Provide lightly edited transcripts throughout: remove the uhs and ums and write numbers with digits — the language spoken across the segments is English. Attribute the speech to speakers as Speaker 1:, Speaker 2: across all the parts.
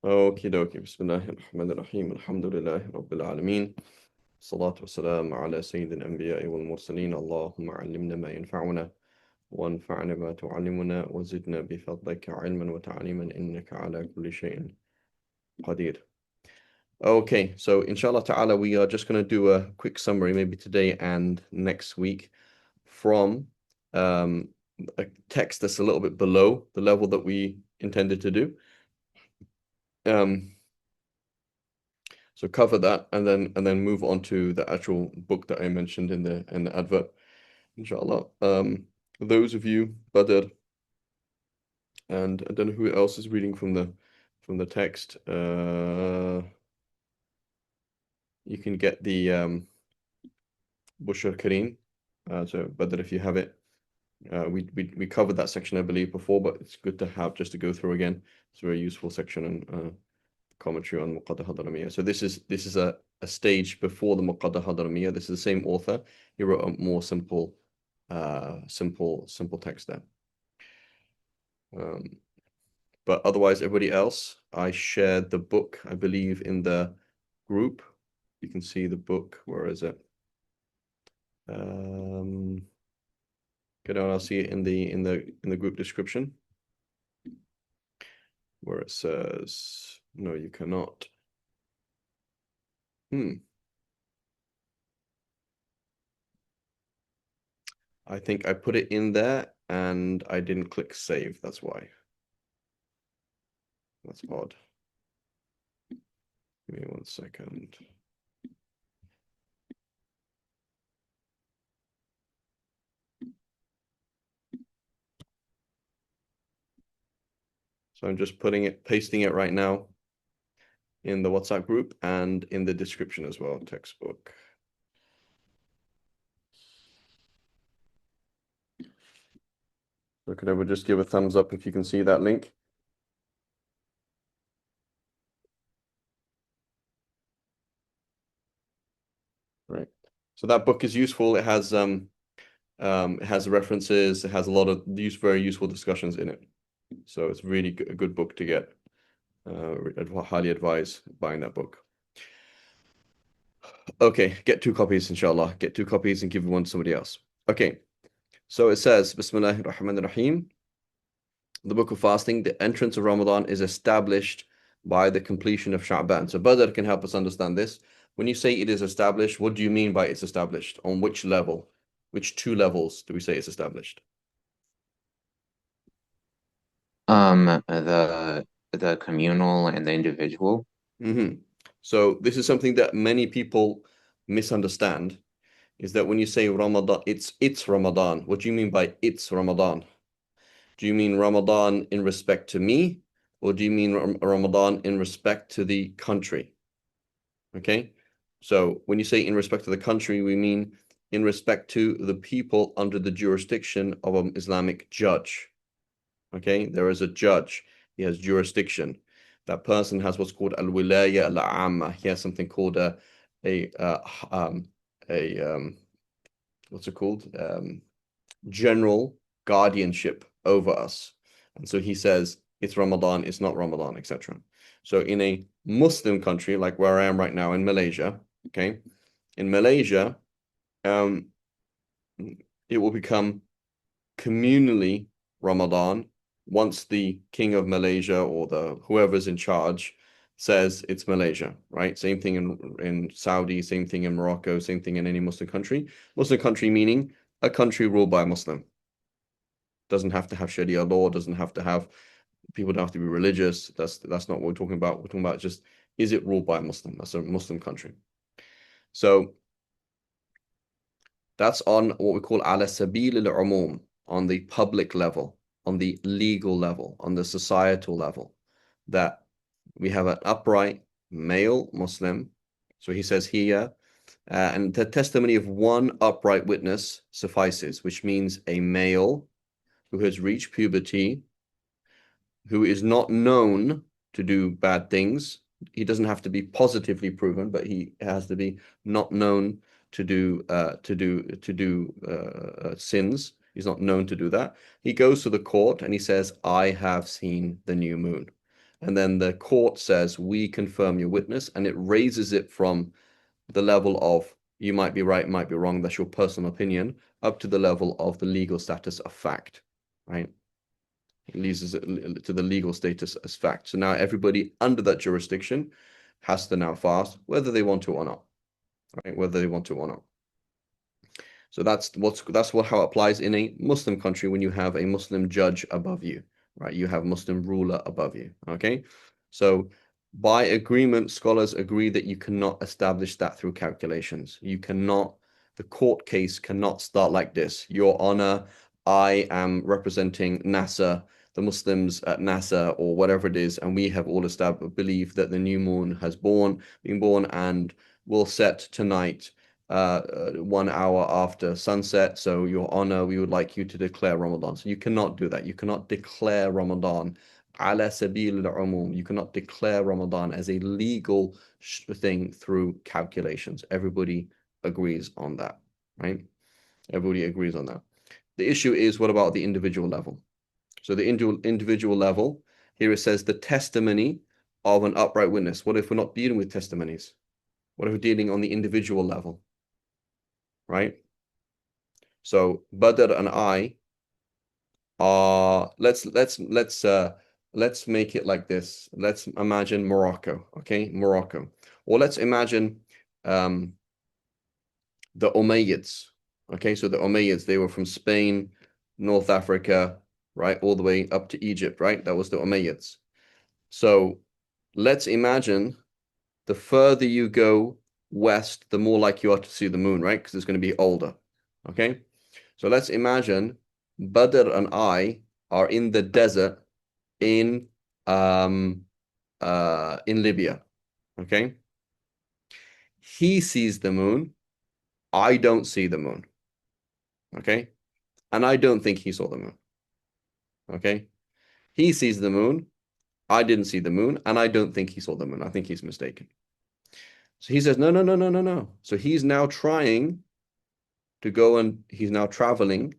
Speaker 1: Okie dokie. Bismillahirrahmanirrahim. Alhamdulillahi Rabbil Alameen. Salatu wassalamu ala Sayyidil Anbiya'i wal Mursaleen. Allahumma allimna ma yanfa'una وانفعنا ما تعلمنا وزدنا بفضلك علما وتعليما إنك على كل شيء قدير. Okay, so inshallah ta'ala, we are just going to do a quick summary, maybe today and next week, from a text that's a little bit below the level that we intended to do. So cover that and then move on to the actual book that I mentioned in the advert, inshallah. Those of you, Badr, and I don't know who else is reading from the text. You can get the Bushra Kareem. So Badr, if you have it. We covered that section, I believe, before, but it's good to have just to go through again. It's a very useful section and commentary on Muqaddah Hadramiyya. So this is a stage before the Muqaddah Hadramiyya. This is the same author. He wrote a more simple text there. But otherwise, everybody else, I shared the book, I believe, in the group. You can see the book. Where is it? Go down. I'll see it in the group description, where it says, no, you cannot. I think I put it in there and I didn't click save. That's why. That's odd. Give me 1 second. So I'm just pasting it right now in the WhatsApp group and in the description as well, textbook. So could everyone just give a thumbs up if you can see that link? Right. So that book is useful. It has references. It has a lot of very useful discussions in it. So it's really a good book to get. I highly advise buying that book. Okay, get 2 copies, inshallah. Get 2 copies and give one to somebody else. Okay, so it says, Bismillahir Rahmanir Rahim. The book of fasting, the entrance of Ramadan is established by the completion of Sha'ban. So Badr can help us understand this. When you say it is established, what do you mean by it's established? On which level? Which 2 levels do we say it's established?
Speaker 2: The communal and the individual.
Speaker 1: So this is something that many people misunderstand, is that when you say Ramadan, it's Ramadan. What do you mean by it's Ramadan? Do you mean Ramadan in respect to me, or do you mean Ramadan in respect to the country? Okay, so when you say in respect to the country, we mean in respect to the people under the jurisdiction of an Islamic judge. Okay, there is a judge. He has jurisdiction. That person has what's called al-wilaya al-amma. He has something called what's it called? General guardianship over us. And so he says, it's Ramadan, it's not Ramadan, etc. So in a Muslim country, like where I am right now in Malaysia, okay, in Malaysia, it will become communally Ramadan once the king of Malaysia or whoever's in charge says it's Malaysia, right? Same thing in Saudi, same thing in Morocco, same thing in any Muslim country. Muslim country meaning a country ruled by a Muslim. Doesn't have to have Sharia law, doesn't have to have, people don't have to be religious. That's not what we're talking about. We're talking about just, is it ruled by a Muslim? That's a Muslim country. So that's on what we call ala sabil al-umum, on the public level, on the legal level, on the societal level, that we have an upright male Muslim. So he says here, and the testimony of one upright witness suffices, which means a male who has reached puberty, who is not known to do bad things. He doesn't have to be positively proven, but he has to be not known to do sins. He's not known to do that. He goes to the court and he says, I have seen the new moon. and then the court says, we confirm your witness, and it raises it from the level of you might be right, might be wrong, that's your personal opinion, up to the level of the legal status of fact, right? It leads it to the legal status as fact. So now everybody under that jurisdiction has to now fast, whether they want to or not, right? Whether they want to or not. So that's how it applies in a Muslim country when you have a Muslim judge above you, right? You have Muslim ruler above you, okay? So by agreement, scholars agree that you cannot establish that through calculations. You cannot, the court case cannot start like this. Your Honor, I am representing NASA, the Muslims at NASA or whatever it is, and we have all established believe that the new moon has been born and will set tonight 1 hour after sunset. So, Your Honor, we would like you to declare Ramadan. So you cannot do that. You cannot declare Ramadan ala sabil al-umum. You cannot declare Ramadan as a legal thing through calculations. Everybody agrees on that, right? Everybody agrees on that. The issue is, what about the individual level? So the individual level, here it says the testimony of an upright witness. What if we're not dealing with testimonies? What if we're dealing on the individual level? Right? So Badr and I are let's make it like this. Let's imagine Morocco, okay? Morocco. Or let's imagine the Umayyads. Okay, so the Umayyads, they were from Spain, North Africa, right, all the way up to Egypt, right? That was the Umayyads. So let's imagine the further you go west, the more like you are to see the moon, right? Because it's going to be older. Okay. So let's imagine Badr and I are in the desert in Libya. Okay. He sees the moon. I don't see the moon. Okay. And I don't think he saw the moon. Okay. He sees the moon. I didn't see the moon, and I don't think he saw the moon. I think he's mistaken. So he says, no, no, no, no, no, no. So he's now trying to go, and he's now traveling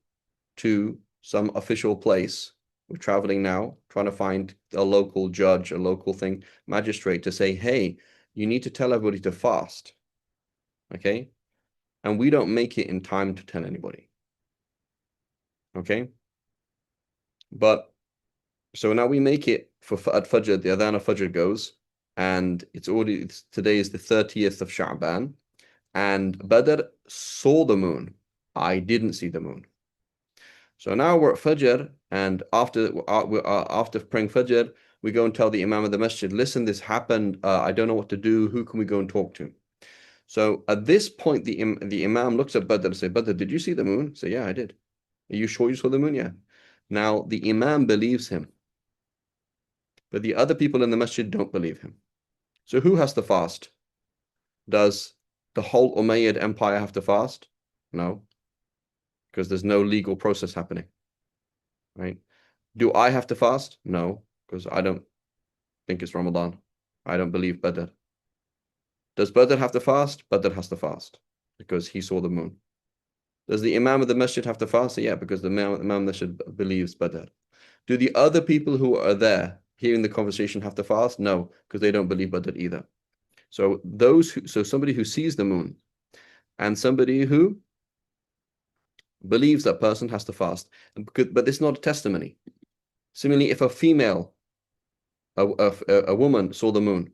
Speaker 1: to some official place. We're traveling now, trying to find a local judge, a local magistrate to say, hey, you need to tell everybody to fast. Okay. And we don't make it in time to tell anybody. Okay. But so now we make it at Fajr, the Adhan of Fajr goes, and today is the 30th of Sha'ban, and Badr saw the moon. I didn't see the moon. So now we're at Fajr, and after praying Fajr, we go and tell the Imam of the Masjid, listen, this happened. I don't know what to do. Who can we go and talk to? So at this point, the Imam looks at Badr and says, Badr, did you see the moon? Say, yeah, I did. Are you sure you saw the moon? Yeah. Now the Imam believes him, but the other people in the masjid don't believe him. So who has to fast? Does the whole Umayyad Empire have to fast? No, because there's no legal process happening, right? Do I have to fast? No, because I don't think it's Ramadan. I don't believe Badr. Does Badr have to fast? Badr has to fast because he saw the moon. Does the Imam of the masjid have to fast? Yeah, because the Imam of the masjid believes Badr. Do the other people who are there hearing the conversation have to fast? No, because they don't believe Badr either. So somebody who sees the moon and somebody who believes that person has to fast. But it's not a testimony. Similarly, if a female, a woman saw the moon,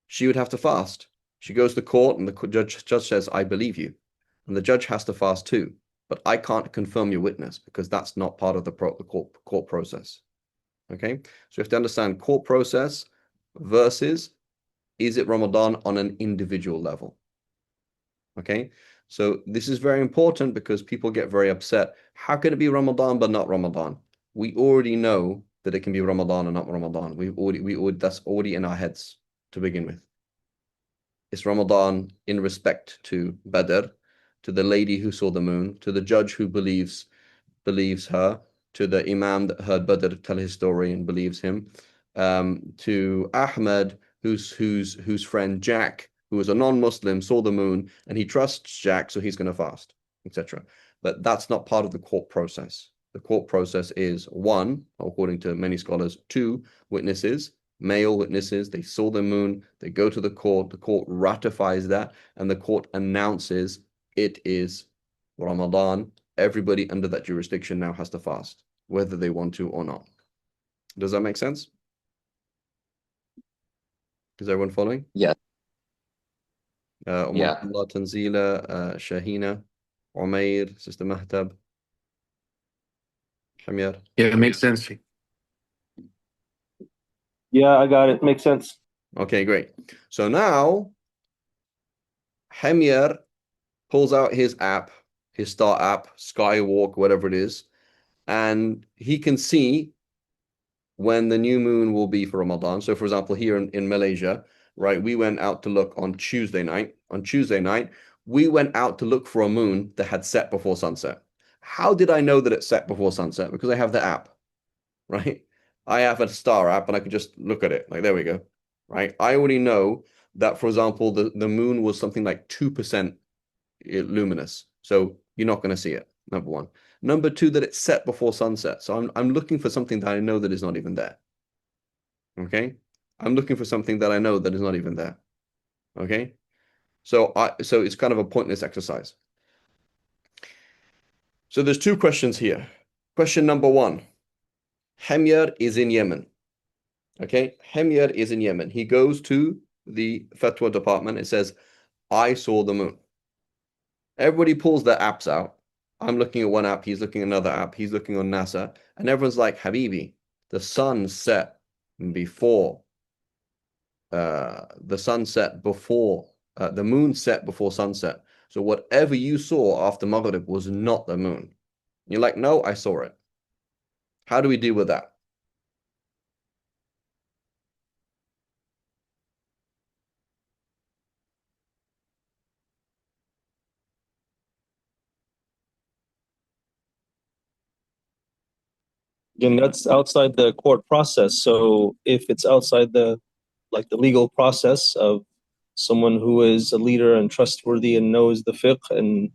Speaker 1: she would have to fast. She goes to court and the judge says, I believe you. And the judge has to fast too. But I can't confirm your witness because that's not part of the court process. Okay? So you have to understand court process versus is it Ramadan on an individual level? Okay? So this is very important because people get very upset. How can it be Ramadan but not Ramadan? We already know that it can be Ramadan and not Ramadan. That's already in our heads to begin with. It's Ramadan in respect to Badr, to the lady who saw the moon, to the judge who believes her, to the Imam that heard Badr tell his story and believes him, to Ahmed, whose friend Jack, who was a non-Muslim, saw the moon and he trusts Jack, so he's going to fast, etc. But that's not part of the court process. the court process is one, according to many scholars, two witnesses, male witnesses, they saw the moon, they go to the court ratifies that, and the court announces it is Ramadan. Everybody under that jurisdiction now has to fast, whether they want to or not. Does that make sense? Is everyone following?
Speaker 2: Yeah. Yeah.
Speaker 1: Allah Tanzila, Shahina, Umair, Sister Mahtab, Hamir.
Speaker 3: Yeah, it makes sense.
Speaker 4: Yeah, I got it. Makes sense.
Speaker 1: Okay, great. So now Hamir pulls out his app, his star app, Skywalk, whatever it is, and he can see when the new moon will be for Ramadan. So for example, here in Malaysia, right, we went out to look on Tuesday night. On Tuesday night, we went out to look for a moon that had set before sunset. How did I know that it set before sunset? Because I have the app, right? I have a star app and I can just look at it. Like, there we go, right? I already know that, for example, the moon was something like 2% luminous. So you're not going to see it, number one. Number two, that it's set before sunset. So I'm looking for something that I know that is not even there. Okay? I'm looking for something that I know that is not even there. Okay? So it's kind of a pointless exercise. So there's two questions here. Question number one. Hemyer is in Yemen. Okay? Hemyer is in Yemen. He goes to the fatwa department. It says, I saw the moon. Everybody pulls their apps out. I'm looking at one app, he's looking at another app, he's looking on NASA, and everyone's like, Habibi, the sun set before, the moon set before sunset. So whatever you saw after Maghrib was not the moon. You're like, no, I saw it. How do we deal with that?
Speaker 4: Again, that's outside the court process. So if it's outside the legal process of someone who is a leader and trustworthy and knows the fiqh, and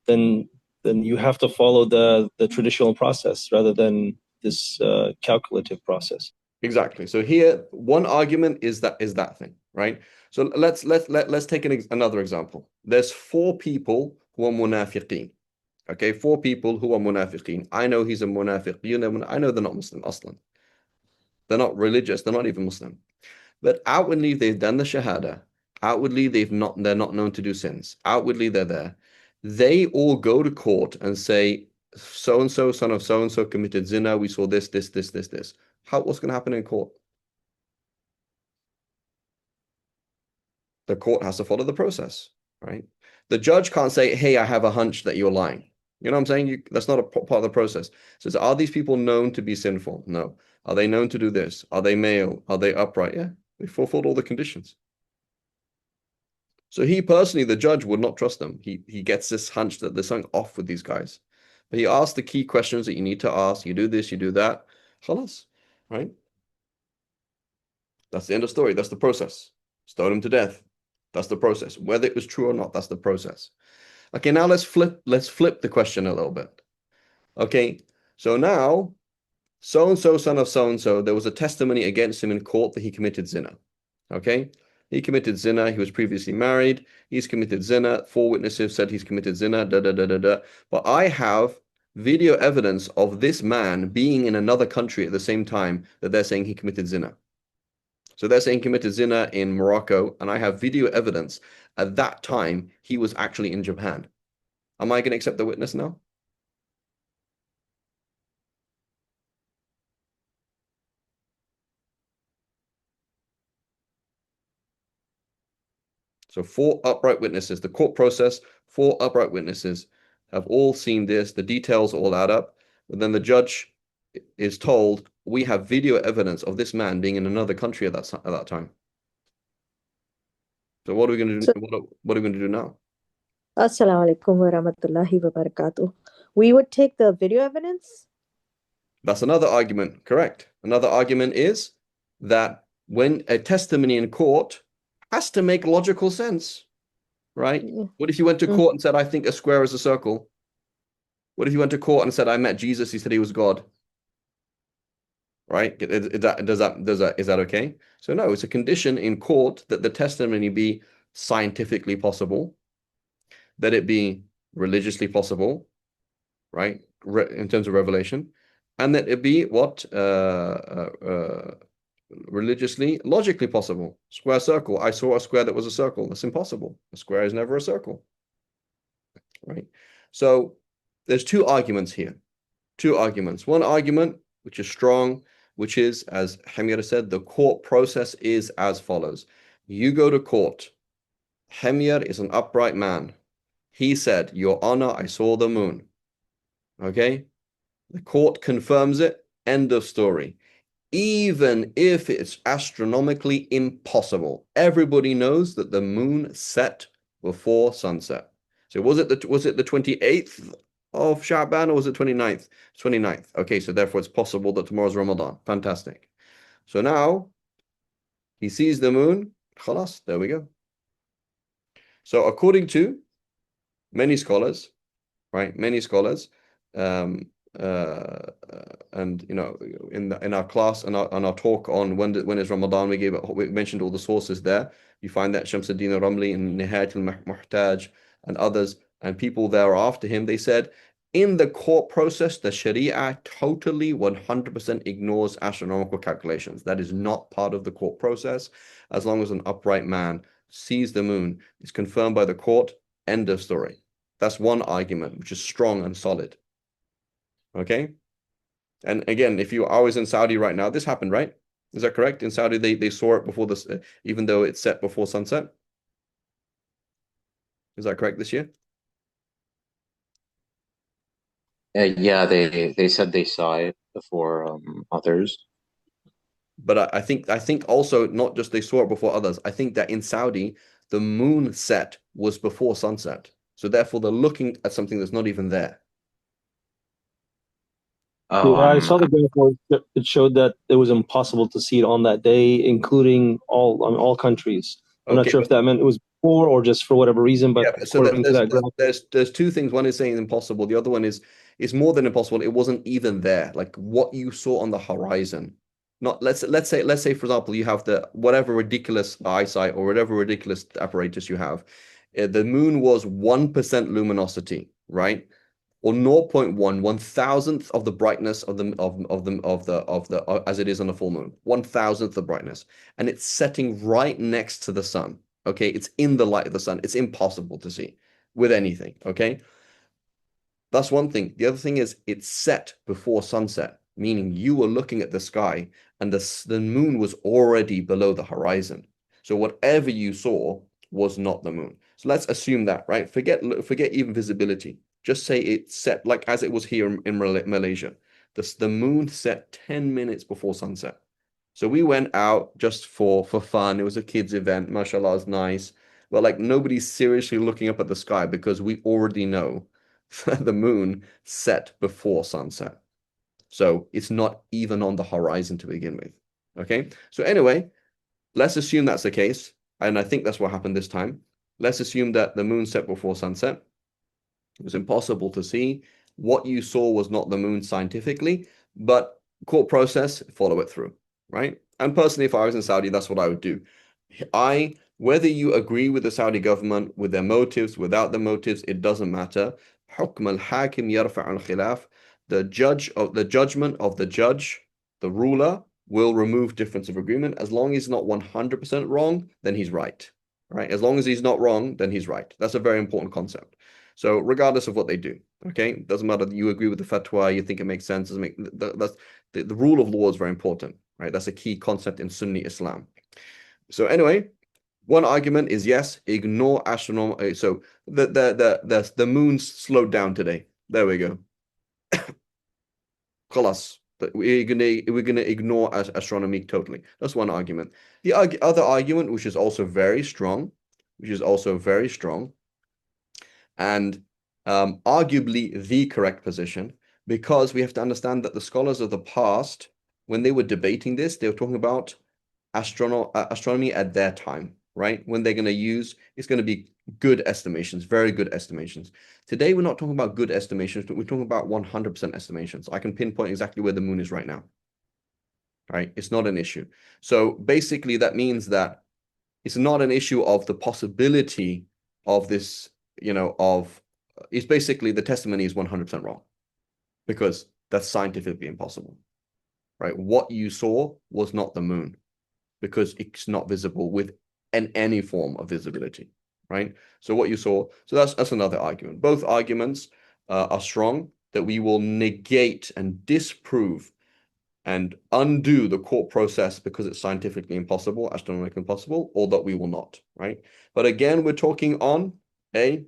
Speaker 4: then you have to follow the traditional process rather than this calculative process.
Speaker 1: Exactly. So here, one argument is that thing, right? So let's take another example. There's four people who are munafiqeen. Okay, four people who are munafiqeen. I know he's a munafiq. I know they're not Muslim, aslan. They're not religious. They're not even Muslim. But outwardly, they've done the shahada. Outwardly, they're not known to do sins. Outwardly, they're there. They all go to court and say, so-and-so, son of so-and-so committed zina. We saw this. What's going to happen in court? The court has to follow the process, right? The judge can't say, hey, I have a hunch that you're lying. You know what I'm saying? That's not a part of the process. So are these people known to be sinful? No. Are they known to do this? Are they male? Are they upright? Yeah, they fulfilled all the conditions. So he personally, the judge, would not trust them. He gets this hunch that there's something off with these guys. But he asks the key questions that you need to ask. You do this, you do that. Khalas, right? That's the end of the story. That's the process. Stone him to death. That's the process. Whether it was true or not, that's the process. Okay, now let's flip the question a little bit. Okay, so now, so-and-so, son of so-and-so, there was a testimony against him in court that he committed zina. Okay, he committed zina. He was previously married. He's committed zina. 4 witnesses said he's committed zina. But I have video evidence of this man being in another country at the same time that they're saying he committed zina. So they're saying he committed zina in Morocco, and I have video evidence at that time he was actually in Japan. Am I going to accept the witness now? So 4 upright witnesses, the court process, 4 upright witnesses have all seen this, the details all add up, but then the judge is told, we have video evidence of this man being in another country at that time. So what are we going to do? What are we going to do now?
Speaker 5: Assalamu alaikum wa rahmatullahi wa barakatuh. We would take the video evidence?
Speaker 1: That's another argument, correct. Another argument is that when a testimony in court has to make logical sense, right? What if you went to court and said, I think a square is a circle? What if you went to court and said, I met Jesus, he said he was God? Right? Is that okay? So no, it's a condition in court that the testimony be scientifically possible, that it be religiously possible, right? In terms of revelation, and that it be what religiously, logically possible. Square, circle. I saw a square that was a circle. That's impossible. A square is never a circle, right? So there's two arguments here. Two arguments. One argument, which is strong, which is, as Hamir said, the court process is as follows. You go to court. Hamir is an upright man. He said, Your Honor, I saw the moon. Okay? The court confirms it. End of story. Even if it's astronomically impossible, everybody knows that the moon set before sunset. So was it the 28th of Sha'ban or was it 29th? 29th. Okay, so therefore it's possible that tomorrow's Ramadan. Fantastic. So now he sees the moon. Khalas, there we go. So according to many scholars, right? Many scholars, and you know, in our class and our talk on when is Ramadan, we mentioned all the sources there. You find that Shamsuddin Ramli in Nihayat al-Muhtaj and others and people there after him, they said in the court process, the Sharia totally 100% ignores astronomical calculations. That is not part of the court process. As long as an upright man sees the moon, it's confirmed by the court. End of story. That's one argument, which is strong and solid. Okay? And again, if you are always in Saudi right now, this happened, right? Is that correct? In Saudi, they saw it before this, even though it's set before sunset. Is that correct this year?
Speaker 2: Yeah, they said they saw it before others.
Speaker 1: But I think also not just they saw it before others. I think that in Saudi, the moon set was before sunset. So therefore, they're looking at something that's not even there.
Speaker 2: Oh,
Speaker 4: Yeah, I saw the graph where it showed that it was impossible to see it on that day, including all countries. I'm not
Speaker 1: Okay,
Speaker 4: sure if that meant it was before or just for whatever reason, but
Speaker 1: yeah, so
Speaker 4: according to that graph,
Speaker 1: there's two things. One is saying impossible. The other one is it's more than impossible. It wasn't even there. Like what you saw on the horizon. Not let's say for example you have the whatever ridiculous eyesight or whatever ridiculous apparatus you have. The moon was 1% luminosity, right? Or 0.1 1,000th of the brightness of the as it is on a full moon, 1,000th the brightness, and it's setting right next to the sun. Okay, it's in the light of the sun. It's impossible to see with anything. Okay, that's one thing. The other thing is it's set before sunset, meaning you were looking at the sky and the moon was already below the horizon. So whatever you saw was not the moon. So let's assume that, right? Forget even visibility. Just say it's set like as it was here in Malaysia. The moon set 10 minutes before sunset. So we went out just for fun. It was a kids event. Mashallah, it's nice. But like nobody's seriously looking up at the sky because we already know that the moon set before sunset. So it's not even on the horizon to begin with. Okay. So anyway, let's assume that's the case. And I think that's what happened this time. Let's assume that the moon set before sunset. It was impossible to see. What you saw was not the moon scientifically, but court process, follow it through, right? And personally, if I was in Saudi, that's what I would do. Whether you agree with the Saudi government, with their motives, without the motives, it doesn't matter. حكم الحاكم يرفع الخلاف. The judgment of the judge, the ruler, will remove difference of agreement. As long as he's not 100% wrong, then he's right. Right? As long as he's not wrong, then he's right. That's a very important concept. So regardless of what they do, okay, doesn't matter that you agree with the fatwa, you think it makes sense. Doesn't make that's the rule of law is very important, right? That's a key concept in Sunni Islam. So anyway, one argument is yes, ignore astronomy. So the moon slowed down today. There we go. Khalas. We're gonna ignore astronomy totally. That's one argument. The other argument, which is also very strong, and arguably the correct position, because we have to understand that the scholars of the past, when they were debating this, they were talking about astronomy at their time, right? When they're going to use, it's going to be good estimations, very good estimations. Today, we're not talking about good estimations, but we're talking about 100% estimations. I can pinpoint exactly where the moon is right now, right? It's not an issue. So basically, that means that it's not an issue of the possibility of this, it's basically the testimony is 100% wrong because that's scientifically impossible, right? What you saw was not the moon because it's not visible with any form of visibility, right? So what you saw, so that's another argument. Both arguments are strong that we will negate and disprove and undo the court process because it's scientifically impossible, astronomically impossible, or that we will not, right? But again, we're talking on the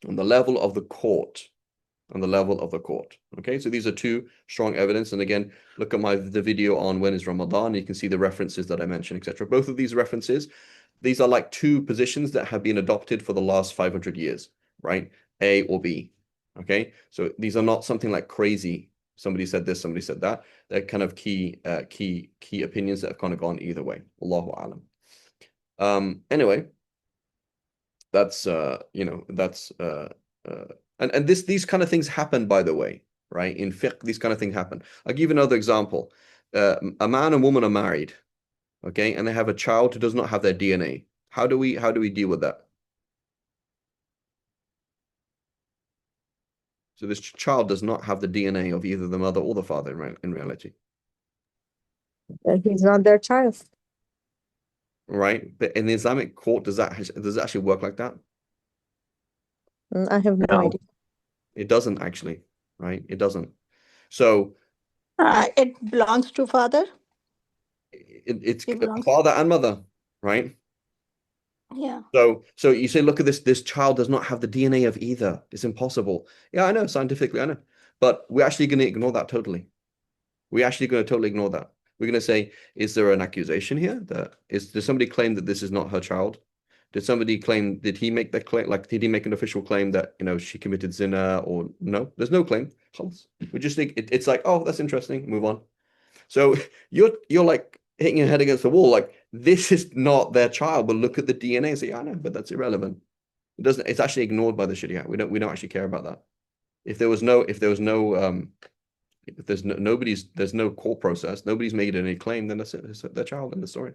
Speaker 1: level of the court, on the level of the court. Okay, so these are two strong evidence. And again, look at the video on when is Ramadan. You can see the references that I mentioned, etc. Both of these references, these are like two positions that have been adopted for the last 500 years, right? A or B. Okay, so these are not something like crazy. Somebody said this, somebody said that. They're kind of key opinions that have kind of gone either way. Allahu alam. Anyway, that's and these kind of things happen, by the way, right? In fiqh, these kind of things happen. I'll give you another example. A man and woman are married, okay, and they have a child who does not have their DNA. How do we deal with that? So this child does not have the DNA of either the mother or the father in reality.
Speaker 5: He's not their child.
Speaker 1: Right? But in the Islamic court, does it actually work like that?
Speaker 5: I have no idea.
Speaker 1: It doesn't actually, right? It doesn't. So
Speaker 3: it belongs to father.
Speaker 1: It's
Speaker 3: It belongs.
Speaker 1: father and mother, right?
Speaker 3: Yeah.
Speaker 1: So you say, look at this child does not have the DNA of either. It's impossible. Yeah, I know, scientifically, I know. But we're actually going to ignore that totally. We're actually going to totally ignore that. We're going to say, is there an accusation here? Did somebody claim that this is not her child? Did he make that claim? Like, did he make an official claim that, she committed zina or no? There's no claim. We just think it's like, oh, that's interesting. Move on. So you're like hitting your head against the wall. Like, this is not their child, but look at the DNA and say, I know, but that's irrelevant. It's actually ignored by the Sharia. We don't actually care about that. There's no court process, nobody's made any claim, then that's it. It's their child in the story.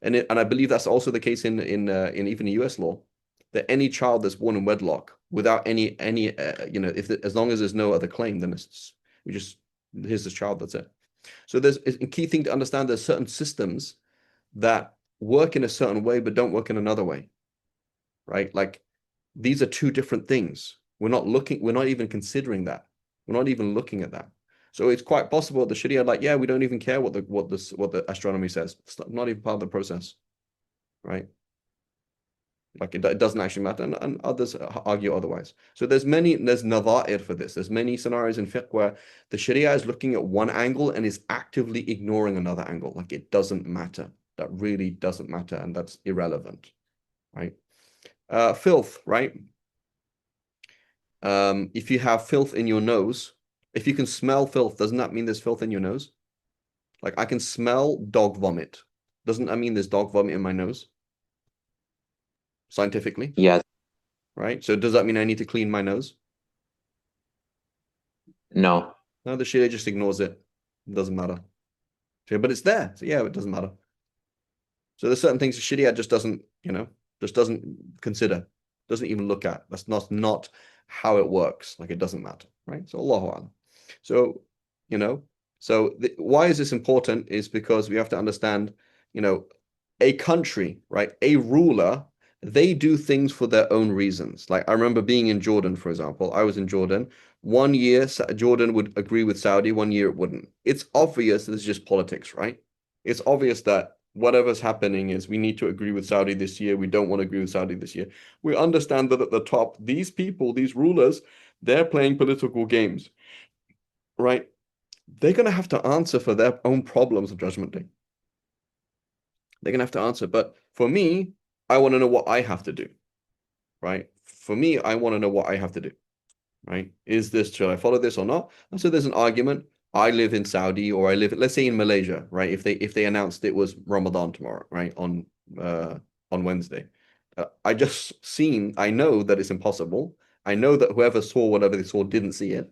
Speaker 1: And I believe that's also the case in even US law, that any child that's born in wedlock without any as long as there's no other claim, then here's this child, that's it. So there's a key thing to understand. There's certain systems that work in a certain way but don't work in another way, right? Like, these are two different things. We're not even considering that. We're not even looking at that. So it's quite possible the Sharia, like, yeah, we don't even care what the astronomy says. It's not even part of the process, right? Like, it doesn't actually matter, and others argue otherwise. So there's nadha'ir for this. There's many scenarios in fiqh where the Sharia is looking at one angle and is actively ignoring another angle. Like, it doesn't matter. That really doesn't matter, and that's irrelevant, right? Filth, right? If you have filth in your nose, if you can smell filth, doesn't that mean there's filth in your nose? Like, I can smell dog vomit. Doesn't that mean there's dog vomit in my nose? Scientifically?
Speaker 2: Yeah.
Speaker 1: Right? So does that mean I need to clean my nose?
Speaker 2: No.
Speaker 1: No, the Sharia just ignores it. It doesn't matter. Okay, but it's there. So yeah, it doesn't matter. So there's certain things the Sharia just doesn't consider, doesn't even look at. That's not how it works. Like, it doesn't matter, right? So Allahu Alam. So, why is this important is because we have to understand, a country, right? A ruler, they do things for their own reasons. Like, I remember being in Jordan, for example. I was in Jordan. 1 year, Jordan would agree with Saudi. 1 year, it wouldn't. It's obvious this is just politics, right? It's obvious that whatever's happening is we need to agree with Saudi this year. We don't want to agree with Saudi this year. We understand that at the top, these people, these rulers, they're playing political games, right? They're going to have to answer for their own problems of Judgment Day. They're going to have to answer. But for me, I want to know what I have to do, right? For me, I want to know what I have to do, right? Should I follow this or not? And so there's an argument. I live in Saudi, or let's say in Malaysia, right? If they announced it was Ramadan tomorrow, right? On on Wednesday. I know that it's impossible. I know that whoever saw whatever they saw didn't see it.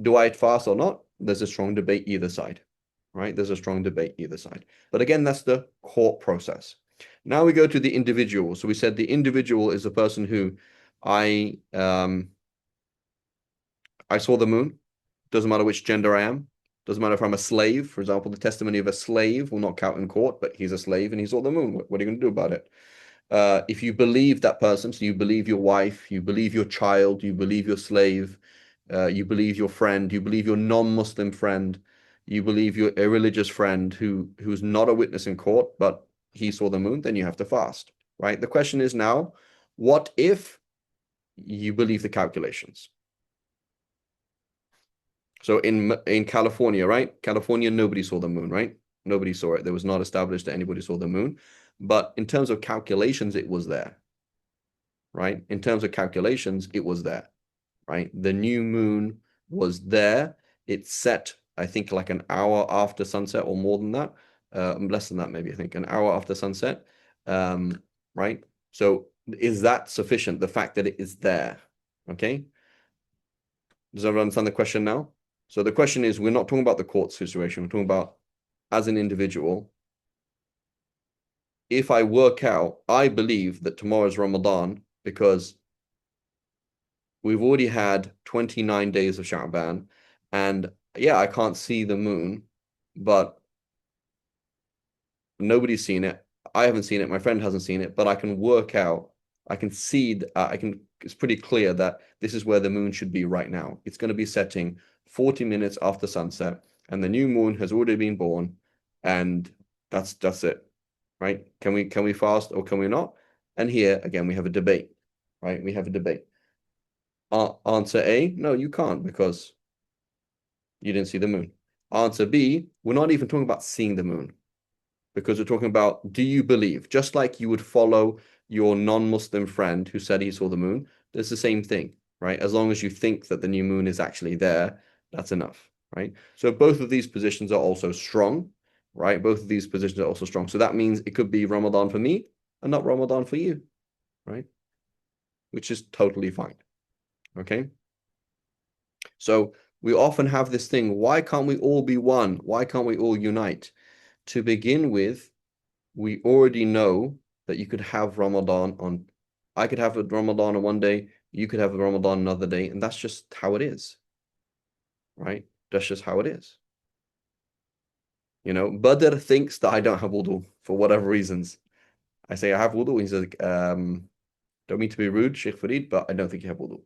Speaker 1: Do I fast or not? There's a strong debate either side, right? There's a strong debate either side. But again, that's the court process. Now we go to the individual. So we said the individual is a person who I saw the moon. Doesn't matter which gender I am. Doesn't matter if I'm a slave. For example, the testimony of a slave will not count in court, but he's a slave and he saw the moon. What are you going to do about it? If you believe that person, so you believe your wife, you believe your child, you believe your slave, you believe your friend, you believe your non-Muslim friend, you believe your irreligious friend who's not a witness in court, but he saw the moon, then you have to fast, right? The question is now, what if you believe the calculations? So in California, right? California, nobody saw the moon, right? Nobody saw it. There was not established that anybody saw the moon. But in terms of calculations, it was there, right? In terms of calculations, it was there, right? The new moon was there. It set, I think, like an hour after sunset or more than that. Less than that, maybe, I think, an hour after sunset, right? So is that sufficient? The fact that it is there, okay? Does everyone understand the question now? So the question is, we're not talking about the court situation. We're talking about as an individual. If I work out, I believe that tomorrow is Ramadan because we've already had 29 days of Sha'ban. And yeah, I can't see the moon, but nobody's seen it. I haven't seen it. My friend hasn't seen it, but I can work out, I can see, it's pretty clear that this is where the moon should be right now. It's going to be setting 40 minutes after sunset, and the new moon has already been born, and that's it, right? Can we fast or can we not? And here again we have a debate, right? We have a debate. Answer A, no, you can't because you didn't see the moon. Answer B, we're not even talking about seeing the moon because we're talking about, do you believe? Just like you would follow your non-Muslim friend who said he saw the moon, there's the same thing, right? As long as you think that the new moon is actually there, that's enough, right? So both of these positions are also strong, right? Both of these positions are also strong. So that means it could be Ramadan for me and not Ramadan for you, right? Which is totally fine, okay? So we often have this thing, why can't we all be one? Why can't we all unite? To begin with, we already know that you could have Ramadan on, I could have a Ramadan on one day, you could have a Ramadan another day, and that's just how it is, right? That's just how it is. You know, Badr thinks that I don't have wudu for whatever reasons. I say I have wudu, he's like, don't mean to be rude, Sheikh Farid, but I don't think you have wudu.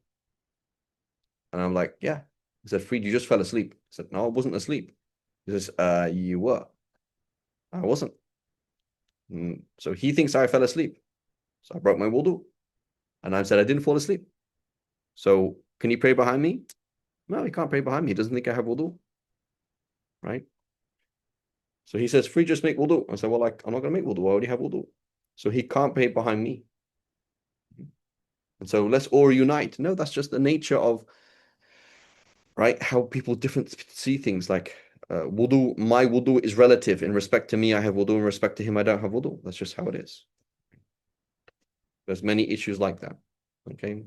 Speaker 1: And I'm like, yeah. He said, Farid, you just fell asleep. I said, no, I wasn't asleep. He says, you were. I wasn't. So he thinks I fell asleep. So I broke my wudu. And I said, I didn't fall asleep. So can he pray behind me? No, he can't pray behind me. He doesn't think I have wudu. Right? So he says, free, just make wudu. I said, well, I'm not going to make wudu. I already have wudu. So he can't pray behind me. And so let's all unite. No, that's just the nature of, right, how people different see things. Like wudu, my wudu is relative. In respect to me, I have wudu. In respect to him, I don't have wudu. That's just how it is. There's many issues like that. Okay.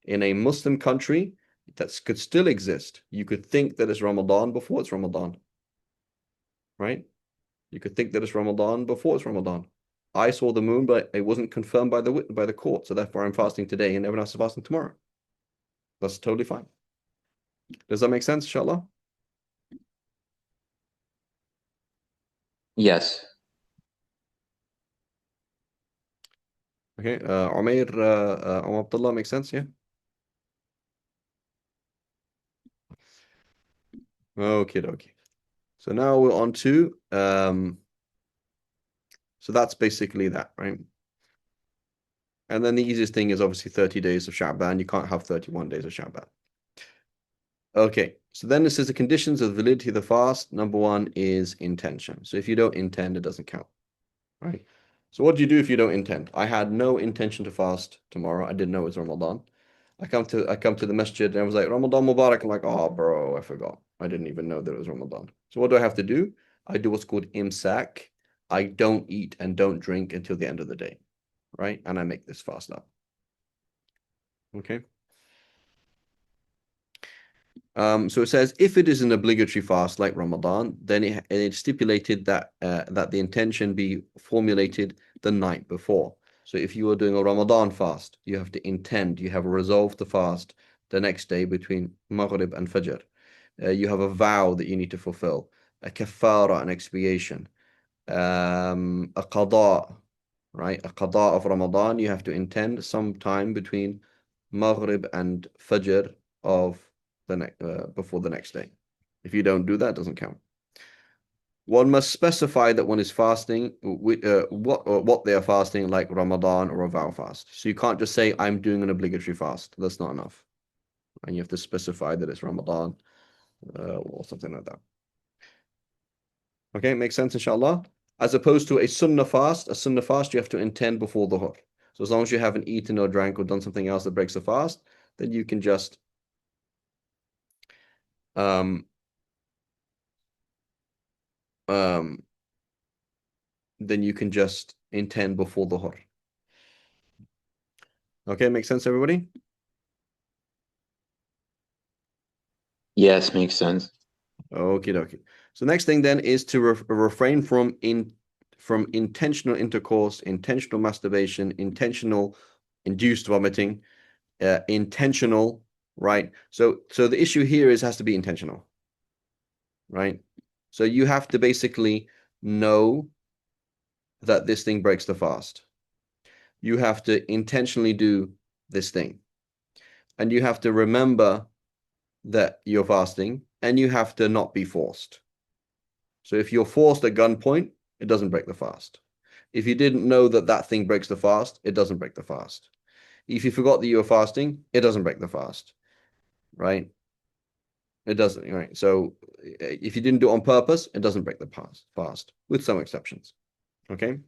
Speaker 1: In a Muslim country, that could still exist. You could think that it's Ramadan before it's Ramadan. Right? You could think that it's Ramadan before it's Ramadan. I saw the moon, but it wasn't confirmed by the court. So therefore I'm fasting today and everyone else is fasting tomorrow. That's totally fine. Does that make sense, inshallah?
Speaker 2: Yes.
Speaker 1: Okay. Umair, Abdullah, makes sense, yeah? Okay. So now we're on to so that's basically that, right? And then the easiest thing is obviously 30 days of Sha'ban. You can't have 31 days of Sha'ban. Okay, so then this is the conditions of the validity of the fast. Number one is intention. So if you don't intend, it doesn't count, right? So what do you do if you don't intend? I had no intention to fast tomorrow. I didn't know it was Ramadan. I come to the masjid and I was like, Ramadan Mubarak. I'm like, oh, bro, I forgot. I didn't even know that it was Ramadan. So what do I have to do? I do what's called imsak. I don't eat and don't drink until the end of the day, right? And I make this fast up. Okay. So it says if it is an obligatory fast like Ramadan, then it stipulated that that the intention be formulated the night before. So if you are doing a Ramadan fast, you have to intend, you have a resolve to fast the next day between Maghrib and Fajr. You have a vow that you need to fulfill, a kafara, an expiation, a qada, right? A qada of Ramadan, you have to intend sometime between Maghrib and Fajr of the before the next day. If you don't do that, it doesn't count. One must specify that one is fasting what they are fasting, like Ramadan or a vow fast. So you can't just say I'm doing an obligatory fast. That's not enough, and you have to specify that it's Ramadan or something like that. Okay, makes sense, inshallah. As opposed to a sunnah fast you have to intend before the dhuhr. So as long as you haven't eaten or drank or done something else that breaks the fast, then you can just then you can just intend before the dhuhr. Okay, makes sense, everybody?
Speaker 2: Yes, makes sense.
Speaker 1: Okay, dokie. So next thing then is to refrain from intentional intercourse, intentional masturbation, intentional induced vomiting, intentional, right? So the issue here is has to be intentional, right? So you have to basically know that this thing breaks the fast. You have to intentionally do this thing. And you have to remember that you're fasting, and you have to not be forced. So if you're forced at gunpoint, it doesn't break the fast. If you didn't know that that thing breaks the fast, it doesn't break the fast. If you forgot that you were fasting, it doesn't break the fast, right? It doesn't, right? So if you didn't do it on purpose, it doesn't break the fast, with some exceptions. Okay.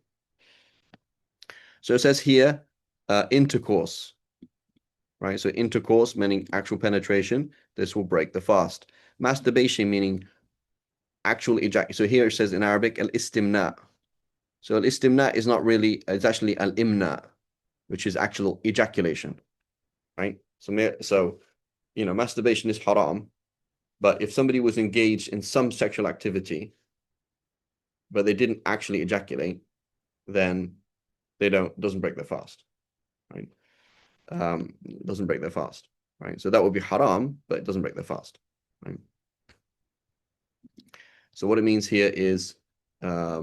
Speaker 1: So it says here, intercourse, right? So intercourse meaning actual penetration. This will break the fast. Masturbation meaning actual ejaculation. So here it says in Arabic, al-istimna. So al-istimna is not really, it's actually al-imna, which is actual ejaculation, right? So you know, masturbation is haram, but if somebody was engaged in some sexual activity, but they didn't actually ejaculate, then doesn't break their fast, right? Doesn't break their fast, right? So that would be haram, but it doesn't break their fast, right? So what it means here is, so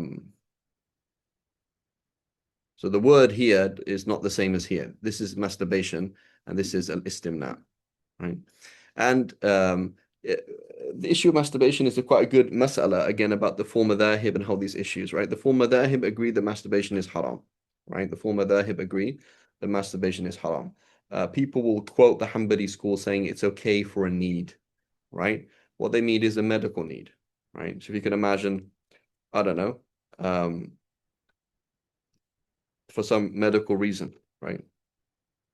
Speaker 1: the word here is not the same as here. This is masturbation, and this is al-istimna, right? And the issue of masturbation is quite a good mas'ala, again, about the four madhahib and how these issues, right? The four madhahib agree that masturbation is haram, right? The four madhahib agree that masturbation is haram. People will quote the Hanbali school saying it's okay for a need, right? What they need is a medical need, right? So if you can imagine, I don't know, for some medical reason, right?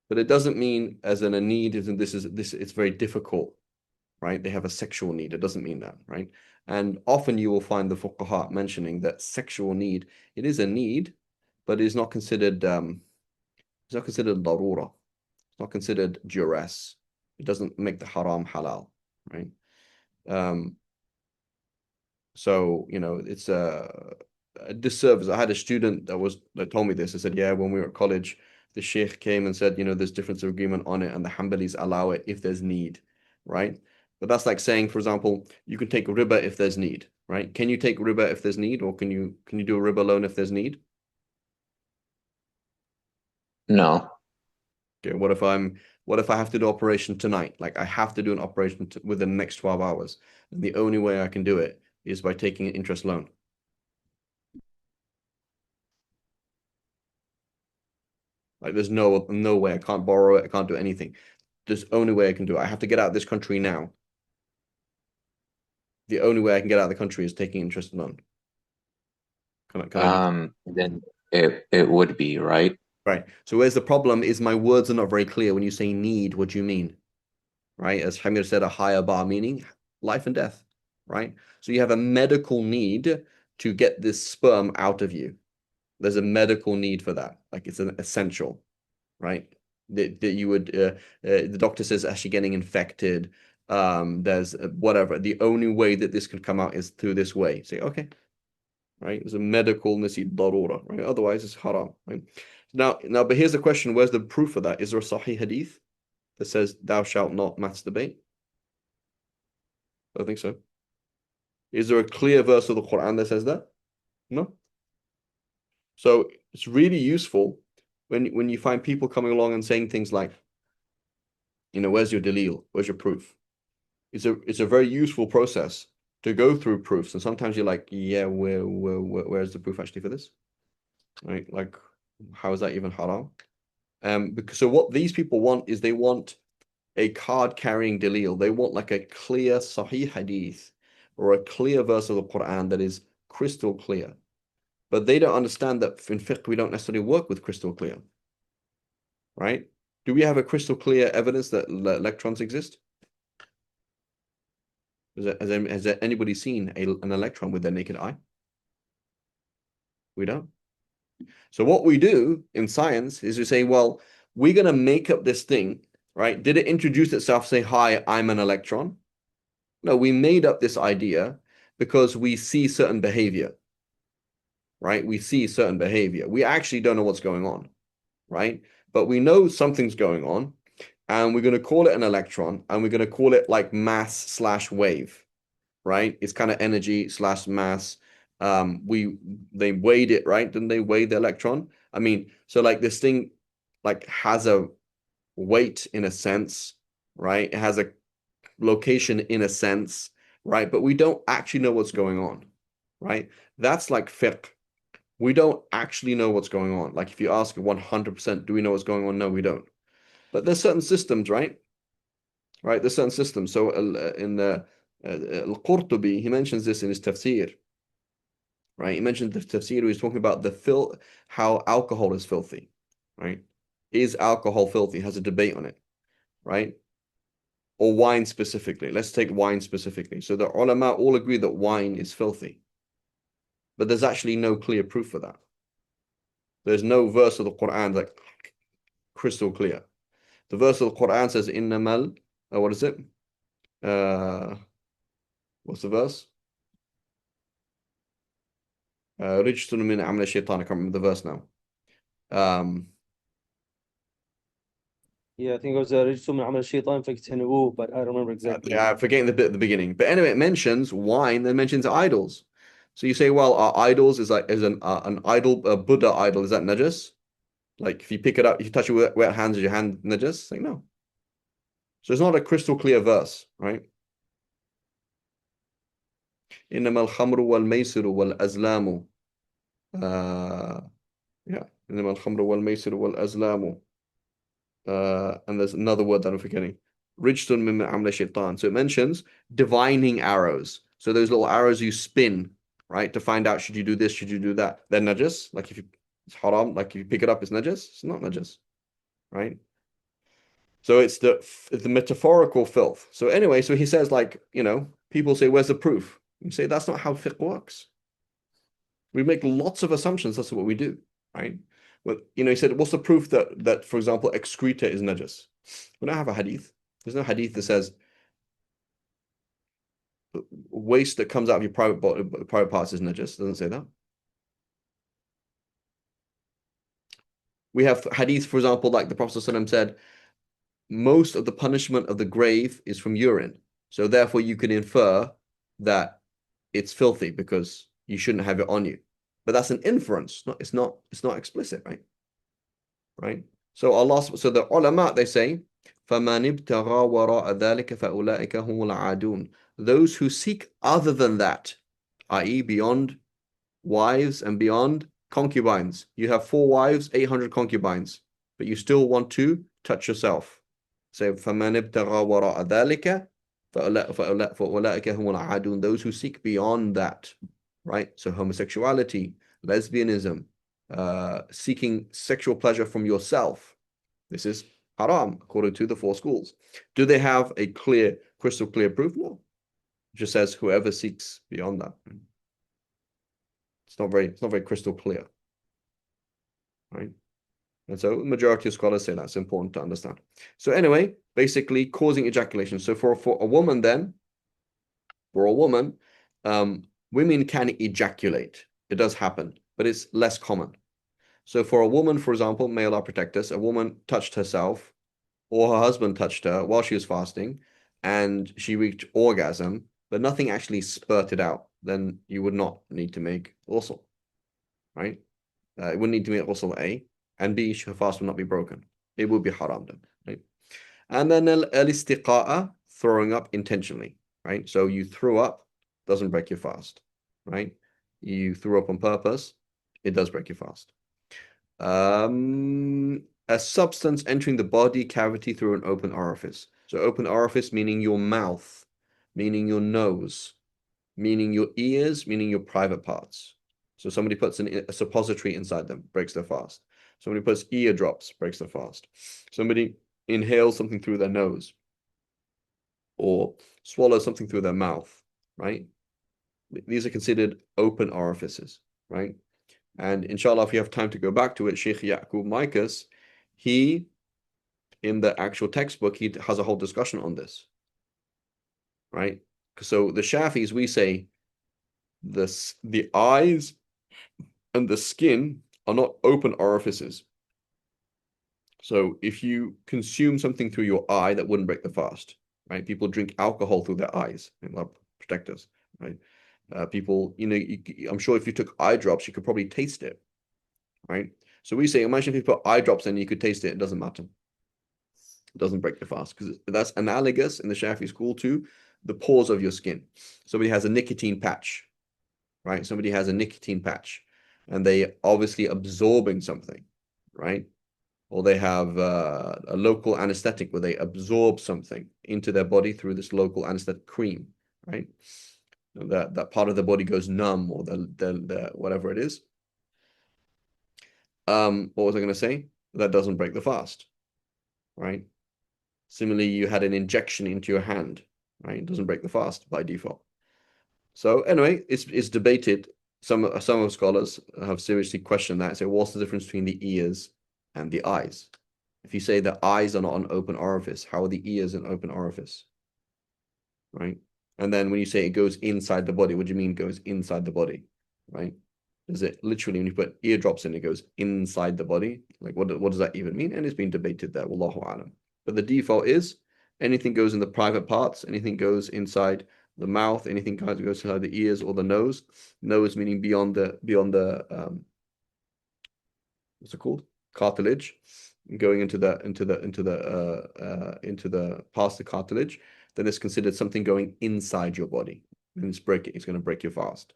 Speaker 1: But it doesn't mean as in a need, isn't this it's very difficult, right? They have a sexual need. It doesn't mean that, right? And often you will find the fuqaha mentioning that sexual need, it is a need, but it's not considered darura. It's not considered duress. It doesn't make the haram halal, right? So, you know, it's a disservice. I had a student that told me this. I said, yeah, when we were at college, the sheikh came and said, you know, there's difference of agreement on it, and the Hanbalis allow it if there's need, right? But that's like saying, for example, you can take riba if there's need, right? Can you take riba if there's need, or can you do a riba loan if there's need?
Speaker 2: No.
Speaker 1: Okay, what if I have to do operation tonight? Like I have to do an operation within the next 12 hours, and the only way I can do it is by taking an interest loan. Like there's no way I can't borrow it, I can't do anything. There's only way I can do it. I have to get out of this country now. The only way I can get out of the country is taking interest loan. Can I
Speaker 2: Then it would be, right?
Speaker 1: Right. So where's the problem is my words are not very clear. When you say need, what do you mean? Right? As Hamir said, a higher bar, meaning life and death, right? So you have a medical need to get this sperm out of you, There's a medical need for that. Like it's an essential, right? That you would the doctor says actually getting infected. There's whatever. The only way that this could come out is through this way. Say, okay, right? There's a medical nasi darura, right? Otherwise, it's haram, right? Now, but here's the question: where's the proof of that? Is there a Sahih hadith that says thou shalt not masturbate? I don't think so. Is there a clear verse of the Quran that says that? No. So it's really useful when you find people coming along and saying things like, where's your dalil? Where's your proof? It's a very useful process to go through proofs. And sometimes you're like, yeah, where's the proof actually for this? Right? Like, how is that even haram? So what these people want is they want a card-carrying dalil. They want like a clear Sahih hadith or a clear verse of the Quran that is crystal clear. But they don't understand that in fiqh we don't necessarily work with crystal clear. Right? Do we have a crystal clear evidence that electrons exist? Has anybody seen an electron with their naked eye? We don't. So what we do in science is we say, well, we're going to make up this thing, right? Did it introduce itself, say, hi, I'm an electron? No, we made up this idea because we see certain behavior, right? We see certain behavior. We actually don't know what's going on, right? But we know something's going on, and we're going to call it an electron, and we're going to call it like mass/wave, right? It's kind of energy / mass. They weighed it, right? Didn't they weigh the electron? I mean, so like this thing like has a weight in a sense, right? It has a location in a sense, right? But we don't actually know what's going on, right? That's like fiqh. We don't actually know what's going on. Like if you ask 100%, do we know what's going on? No, we don't. But there's certain systems, right? Right? There's certain systems. So in the Al-Qurtubi, he mentions this in his tafsir, right? He mentioned the tafsir, he's talking about how alcohol is filthy, right? Is alcohol filthy? Has a debate on it, right? Or wine specifically. Let's take wine specifically. So the ulama all agree that wine is filthy, but there's actually no clear proof for that. There's no verse of the Quran that crystal clear. The verse of the Quran says, "Innamal," what is it? What's the verse? Rijtun min amali shaitan. I can't remember the verse now.
Speaker 4: Yeah, I think it was رجس من عمل الشيطان فاجتنبوه, but I don't remember exactly.
Speaker 1: Yeah, I'm forgetting the bit at the beginning. But anyway, it mentions wine, then mentions idols. So you say, well, our idols is an idol, a Buddha idol. Is that najas? Like if you pick it up, if you touch it with wet hands, is your hand najas? Like no. So it's not a crystal clear verse, right? إنما الخمر والميسر والأزلام. Yeah. إنما الخمر والميسر والأزلام. And there's another word that I'm forgetting. Rijtun min amali shaitan. So it mentions divining arrows. So those little arrows you spin, right, to find out should you do this, should you do that. They're najas. Like it's haram. Like if you pick it up, it's najas. It's not najas, right? So it's the metaphorical filth. So anyway, so he says like people say, where's the proof? You say that's not how fiqh works. We make lots of assumptions. That's what we do, right? Well, he said, what's the proof that for example, excreta is najas? We don't have a hadith. There's no hadith that says waste that comes out of your private parts is najas. It doesn't say that. We have hadith, for example, like the Prophet ﷺ said, most of the punishment of the grave is from urine. So therefore you can infer that it's filthy because you shouldn't have it on you. But that's an inference. It's not explicit, right? Right? So the ulama, they say, فَمَنِ ابْتَغَى وَرَاءَ ذَلِكَ فَأُولَٰئِكَ هُمُ الْعَادُونَ. Those who seek other than that, i.e. beyond wives and beyond concubines. You have 4 wives, 800 concubines, but you still want to touch yourself. So فَمَنِ ابْتَغَى وَرَاءَ ذَلِكَ فَأُولَٰئِكَ هُمُ الْعَادُونَ. Those who seek beyond that, right? So homosexuality, lesbianism, seeking sexual pleasure from yourself. This is haram according to the 4 schools. Do they have a crystal clear proof? No. It just says whoever seeks beyond that. It's not very crystal clear. right? And so the majority of scholars say that's important to understand. So anyway, basically causing ejaculation. So for a woman then, women can ejaculate. It does happen, but it's less common. So for a woman, for example, may Allah protect us, a woman touched herself or her husband touched her while she was fasting and she reached orgasm, but nothing actually spurted out, then you would not need to make ghusl, right? It wouldn't need to make ghusl A, and B, her fast would not be broken. It would be haram then, right? And then al-istiqa'a, throwing up intentionally, right? So you threw up, doesn't break your fast, right? You threw up on purpose, it does break your fast. A substance entering the body cavity through an open orifice. So open orifice meaning your mouth, meaning your nose, meaning your ears, meaning your private parts. So somebody puts a suppository inside them, breaks their fast. Somebody puts eardrops, breaks their fast. Somebody inhales something through their nose or swallows something through their mouth, right? These are considered open orifices, right? And inshallah, if you have time to go back to it, Sheikh Yaqub Maikas, he, in the actual textbook, he has a whole discussion on this, right? So the Shafis, we say the eyes and the skin are not open orifices. So if you consume something through your eye, that wouldn't break the fast, right? People drink alcohol through their eyes and love protectors, right? People, I'm sure if you took eye drops, you could probably taste it, right? So we say, imagine if you put eye drops in, you could taste it. It doesn't matter. It doesn't break the fast because that's analogous in the Shafi school to the pores of your skin. Somebody has a nicotine patch, right? Somebody has a nicotine patch and they obviously absorbing something, right? Or they have a local anesthetic where they absorb something into their body through this local anesthetic cream, right? That part of the body goes numb or the whatever it is. What was I going to say? That doesn't break the fast, right? Similarly, you had an injection into your hand, right? It doesn't break the fast by default. So anyway, it's debated. Some scholars have seriously questioned that. Say, what's the difference between the ears and the eyes? If you say the eyes are not an open orifice, how are the ears an open orifice? Right? And then when you say it goes inside the body, what do you mean goes inside the body? Right? Is it literally when you put eardrops in, it goes inside the body? Like what does that even mean? And it's been debated there. Wallahu alam. But the default is anything goes in the private parts, anything goes inside the mouth, anything goes inside the ears or the nose. Nose meaning beyond the what's it called? Cartilage, going into the past the cartilage, then it's considered something going inside your body. And it's going to break your fast.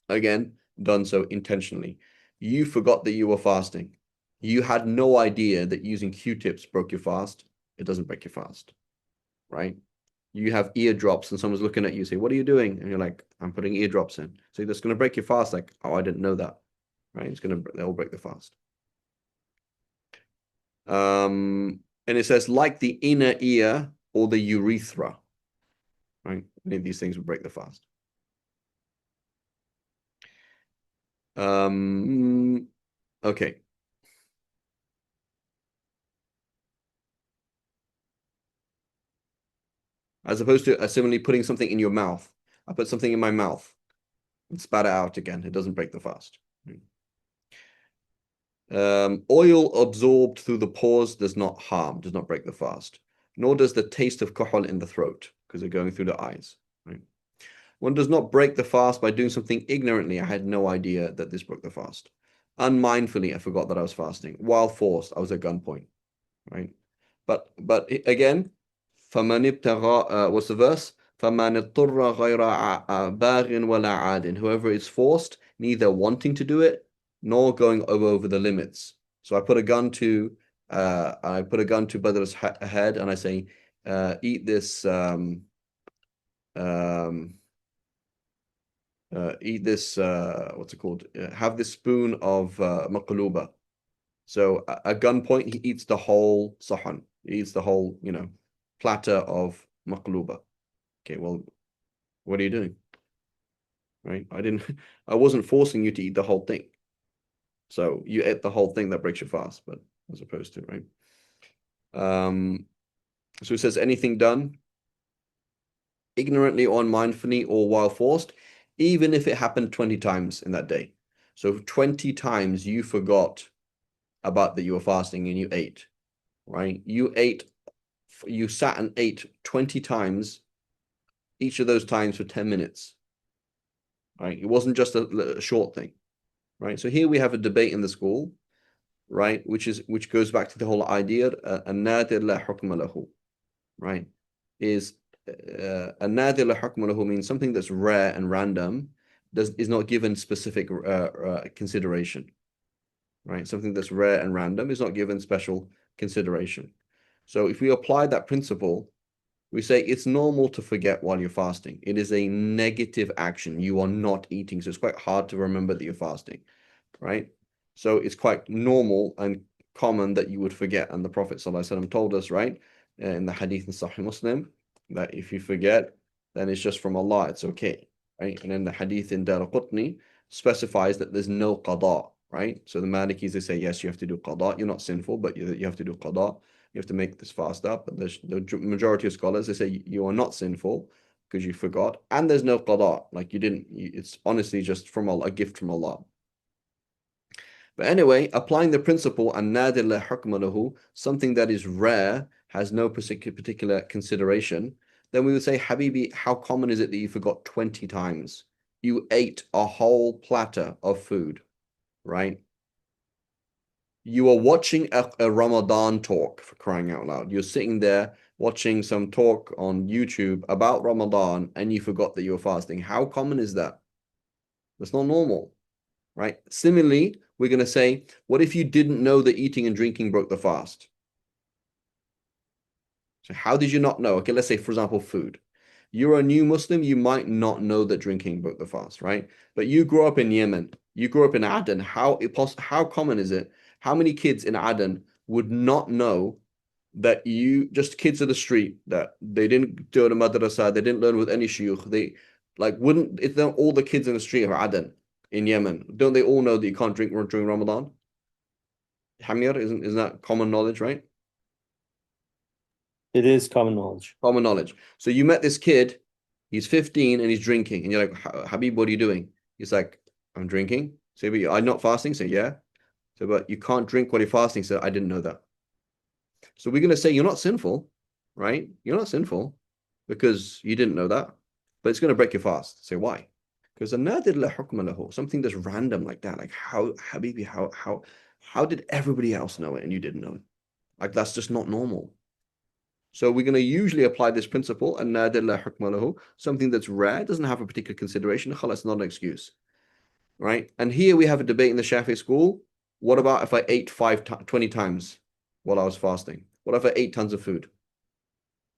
Speaker 1: Again, done so intentionally. You forgot that you were fasting. You had no idea that using Q-tips broke your fast. It doesn't break your fast, right? You have eardrops and someone's looking at you, say, what are you doing? And you're like, I'm putting eardrops in. So that's going to break your fast. Like, oh, I didn't know that, right? They'll break the fast. And it says, like the inner ear or the urethra, right? Any of these things will break the fast. Okay. As opposed to similarly putting something in your mouth. I put something in my mouth and spat it out again. It doesn't break the fast. Oil absorbed through the pores does not break the fast. Nor does the taste of kuhul in the throat, because they're going through the eyes. Right? One does not break the fast by doing something ignorantly. I had no idea that this broke the fast. Unmindfully, I forgot that I was fasting. While forced, I was at gunpoint. Right? But again, فَمَنِ ابْتَغَى what's the verse? فَمَنِ اضْطُرَّ غَيْرَ بَاغٍ وَلَا عَادٍ. Whoever is forced, neither wanting to do it, nor going over the limits. So I put a gun to Badr's head and I say, eat this what's it called? Have this spoon of maqluba. So at gunpoint, he eats the whole sahan. He eats the whole, platter of maqluba. Okay, well, what are you doing? Right? I wasn't forcing you to eat the whole thing. So you ate the whole thing, that breaks your fast, but as opposed to, right? So it says anything done ignorantly or unmindfully or while forced, even if it happened 20 times in that day. So 20 times you forgot about that you were fasting and you ate, right? You sat and ate 20 times, each of those times for 10 minutes, right? It wasn't just a short thing, right? So here we have a debate in the school, right? Which goes back to the whole idea, an-nadir la hukma lahu, right? Is an-nadir la hukma lahu means something that's rare and random is not given specific consideration, right? Something that's rare and random is not given special consideration. So if we apply that principle, we say it's normal to forget while you're fasting. It is a negative action. You are not eating, so it's quite hard to remember that you're fasting, right? So it's quite normal and common that you would forget. And the Prophet ﷺ told us, right, in the hadith in Sahih Muslim, that if you forget, then it's just from Allah, it's okay, right? And then the hadith in Daraqutni specifies that there's no qada, right? So the Malikis, they say, yes, you have to do qada. You're not sinful, but you have to do qada. You have to make this fast up. But the majority of scholars, they say you are not sinful because you forgot. And there's no qada. Like it's honestly just from Allah, a gift from Allah. But anyway, applying the principle, an-nadir la hukma lahu, something that is rare, has no particular consideration, then we would say, Habibi, how common is it that you forgot 20 times? You ate a whole platter of food, right? You are watching a Ramadan talk, for crying out loud. You're sitting there watching some talk on YouTube about Ramadan and you forgot that you were fasting. How common is that? That's not normal, right? Similarly, we're going to say, what if you didn't know that eating and drinking broke the fast? So how did you not know? Okay, let's say, for example, food. You're a new Muslim, you might not know that drinking broke the fast, right? But you grew up in Yemen, you grew up in Aden. How common is it? How many kids in Aden would not know that just kids of the street, that they didn't do the madrasa, they didn't learn with any shuyukh, it's not all the kids in the street of Aden in Yemen, don't they all know that you can't drink during Ramadan? Hamir, isn't that common knowledge, right?
Speaker 4: It is common knowledge.
Speaker 1: Common knowledge. So you met this kid, he's 15 and he's drinking, and you're like, Habib, what are you doing? He's like, I'm drinking. Say, but I'm not fasting. Say, yeah. So, but you can't drink while you're fasting. So I didn't know that. So we're going to say you're not sinful, right? You're not sinful because you didn't know that, but it's going to break your fast. Say, why? Because an-nadir la hukma lahu, something that's random like that, like how, Habibi, how did everybody else know it and you didn't know it? Like that's just not normal. So we're going to usually apply this principle, an-nadir la hukma lahu, something that's rare, doesn't have a particular consideration, khalas, not an excuse, right? And here we have a debate in the Shafi'i school. What about if I ate 20 times while I was fasting? What if I ate tons of food?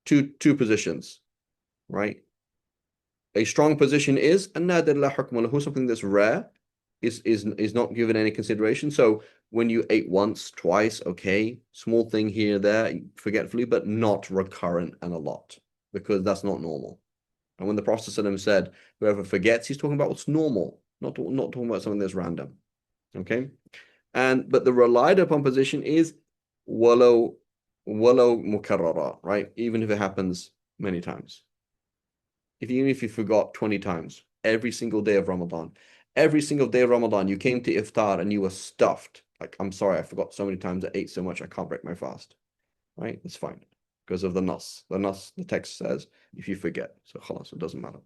Speaker 1: Two positions, right? A strong position is an-nadir la hukma lahu, something that's rare, is not given any consideration. So when you ate once, twice, okay, small thing here, there, forgetfully, but not recurrent and a lot, because that's not normal. And when the Prophet ﷺ said, whoever forgets, he's talking about what's normal, not talking about something that's random. Okay? But the relied upon position is walau mukarrara, right? Even if it happens many times. Even if you forgot 20 times, every single day of Ramadan, you came to iftar and you were stuffed. Like, I'm sorry, I forgot so many times, I ate so much, I can't break my fast. Right? It's fine. Because of the nas. The text says, if you forget. So khalas, it doesn't matter.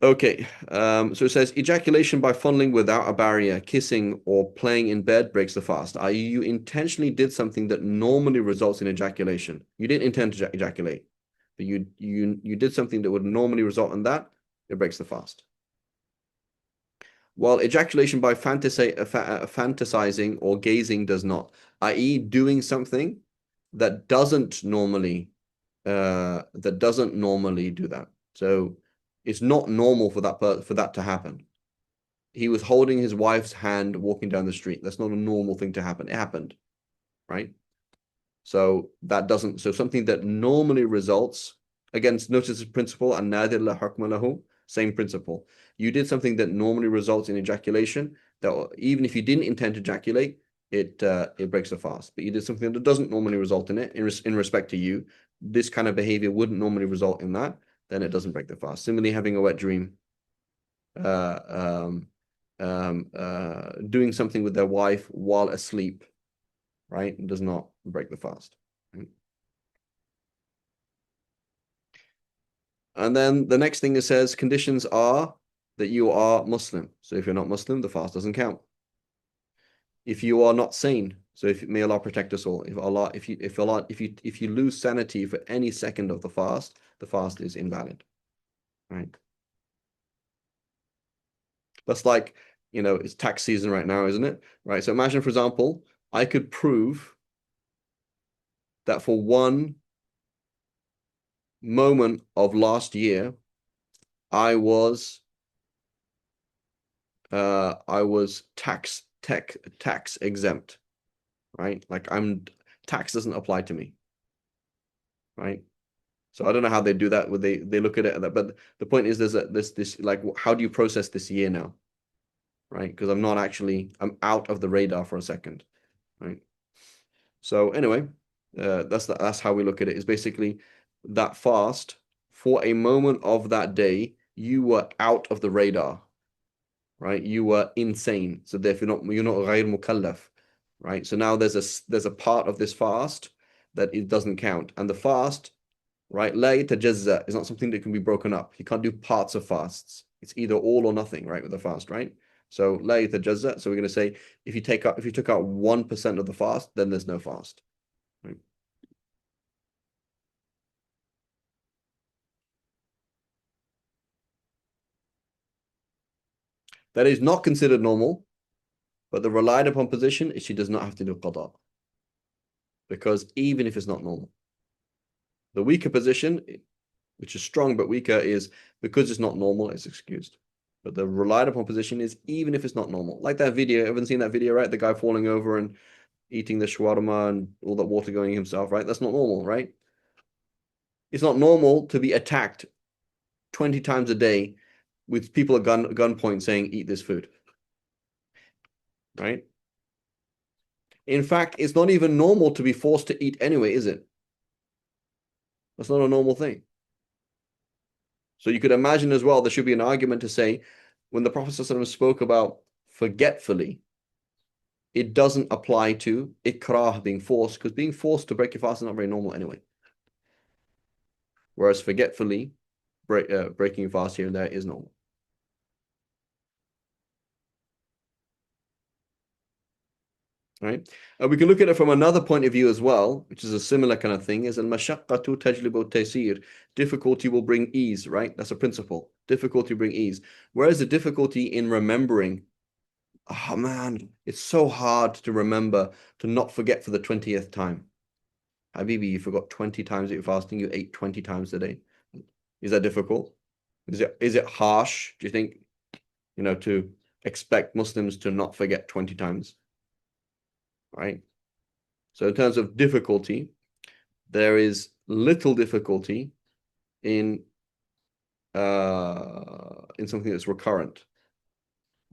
Speaker 1: Okay, so it says, ejaculation by funneling without a barrier, kissing or playing in bed breaks the fast. I.e., you intentionally did something that normally results in ejaculation. You didn't intend to ejaculate, but you did something that would normally result in that, it breaks the fast. While ejaculation by fantasizing or gazing does not, i.e., doing something that doesn't normally do that. So it's not normal for that to happen. He was holding his wife's hand walking down the street. That's not a normal thing to happen. It happened, right? So something that normally results, again, notice the principle, an-nadir la hukma lahu, same principle. You did something that normally results in ejaculation. that even if you didn't intend to ejaculate, it breaks the fast. But you did something that doesn't normally result in it, in respect to you, this kind of behavior wouldn't normally result in that, then it doesn't break the fast. Similarly, having a wet dream, doing something with their wife while asleep, right, does not break the fast. Right? And then the next thing it says, conditions are that you are Muslim. So if you're not Muslim, the fast doesn't count. If you are not sane, so if may Allah protect us all. If you lose sanity for any second of the fast is invalid. Right? That's like, it's tax season right now, isn't it? Right. So imagine, for example, I could prove that for one moment of last year, I was tax exempt, right? Like tax doesn't apply to me, right? So I don't know how they do that. Would they look at it, but the point is there's this like, how do you process this year now, right? Because I'm out of the radar for a second, right? So anyway, that's how we look at it. Is basically that fast for a moment of that day, you were out of the radar, right? You were insane. So therefore you're not غير مكلف, right? So now there's a part of this fast that it doesn't count. And the fast, right? لا يتجزأ is not something that can be broken up. You can't do parts of fasts. It's either all or nothing, right? With the fast, right? So لا يتجزأ. So we're going to say if you took out 1% of the fast, then there's no fast. Right? That is not considered normal, but the relied upon position is she does not have to do qada. Because even if it's not normal. The weaker position, which is strong but weaker, is because it's not normal, it's excused. But the relied upon position is even if it's not normal. Like that video, everyone seen that video, right? The guy falling over and eating the shawarma and all that water going himself, right? That's not normal, right? It's not normal to be attacked 20 times a day with people at gunpoint saying, eat this food, right? In fact, it's not even normal to be forced to eat anyway, is it? That's not a normal thing. So you could imagine as well, there should be an argument to say, when the Prophet ﷺ spoke about forgetfully, it doesn't apply to ikrah, being forced, because being forced to break your fast is not very normal anyway. Whereas forgetfully, breaking your fast here and there is normal. Right? We can look at it from another point of view as well, which is a similar kind of thing, is al-mashaqqatu tajlibu taysir. Difficulty will bring ease, right? That's a principle. Difficulty will bring ease. Whereas the difficulty in remembering, oh man, it's so hard to remember to not forget for the 20th time. Habibi, you forgot 20 times that you're fasting, you ate 20 times a day. Is that difficult? Is it harsh, do you think, to expect Muslims to not forget 20 times? Right? So in terms of difficulty, there is little difficulty in something that's recurrent,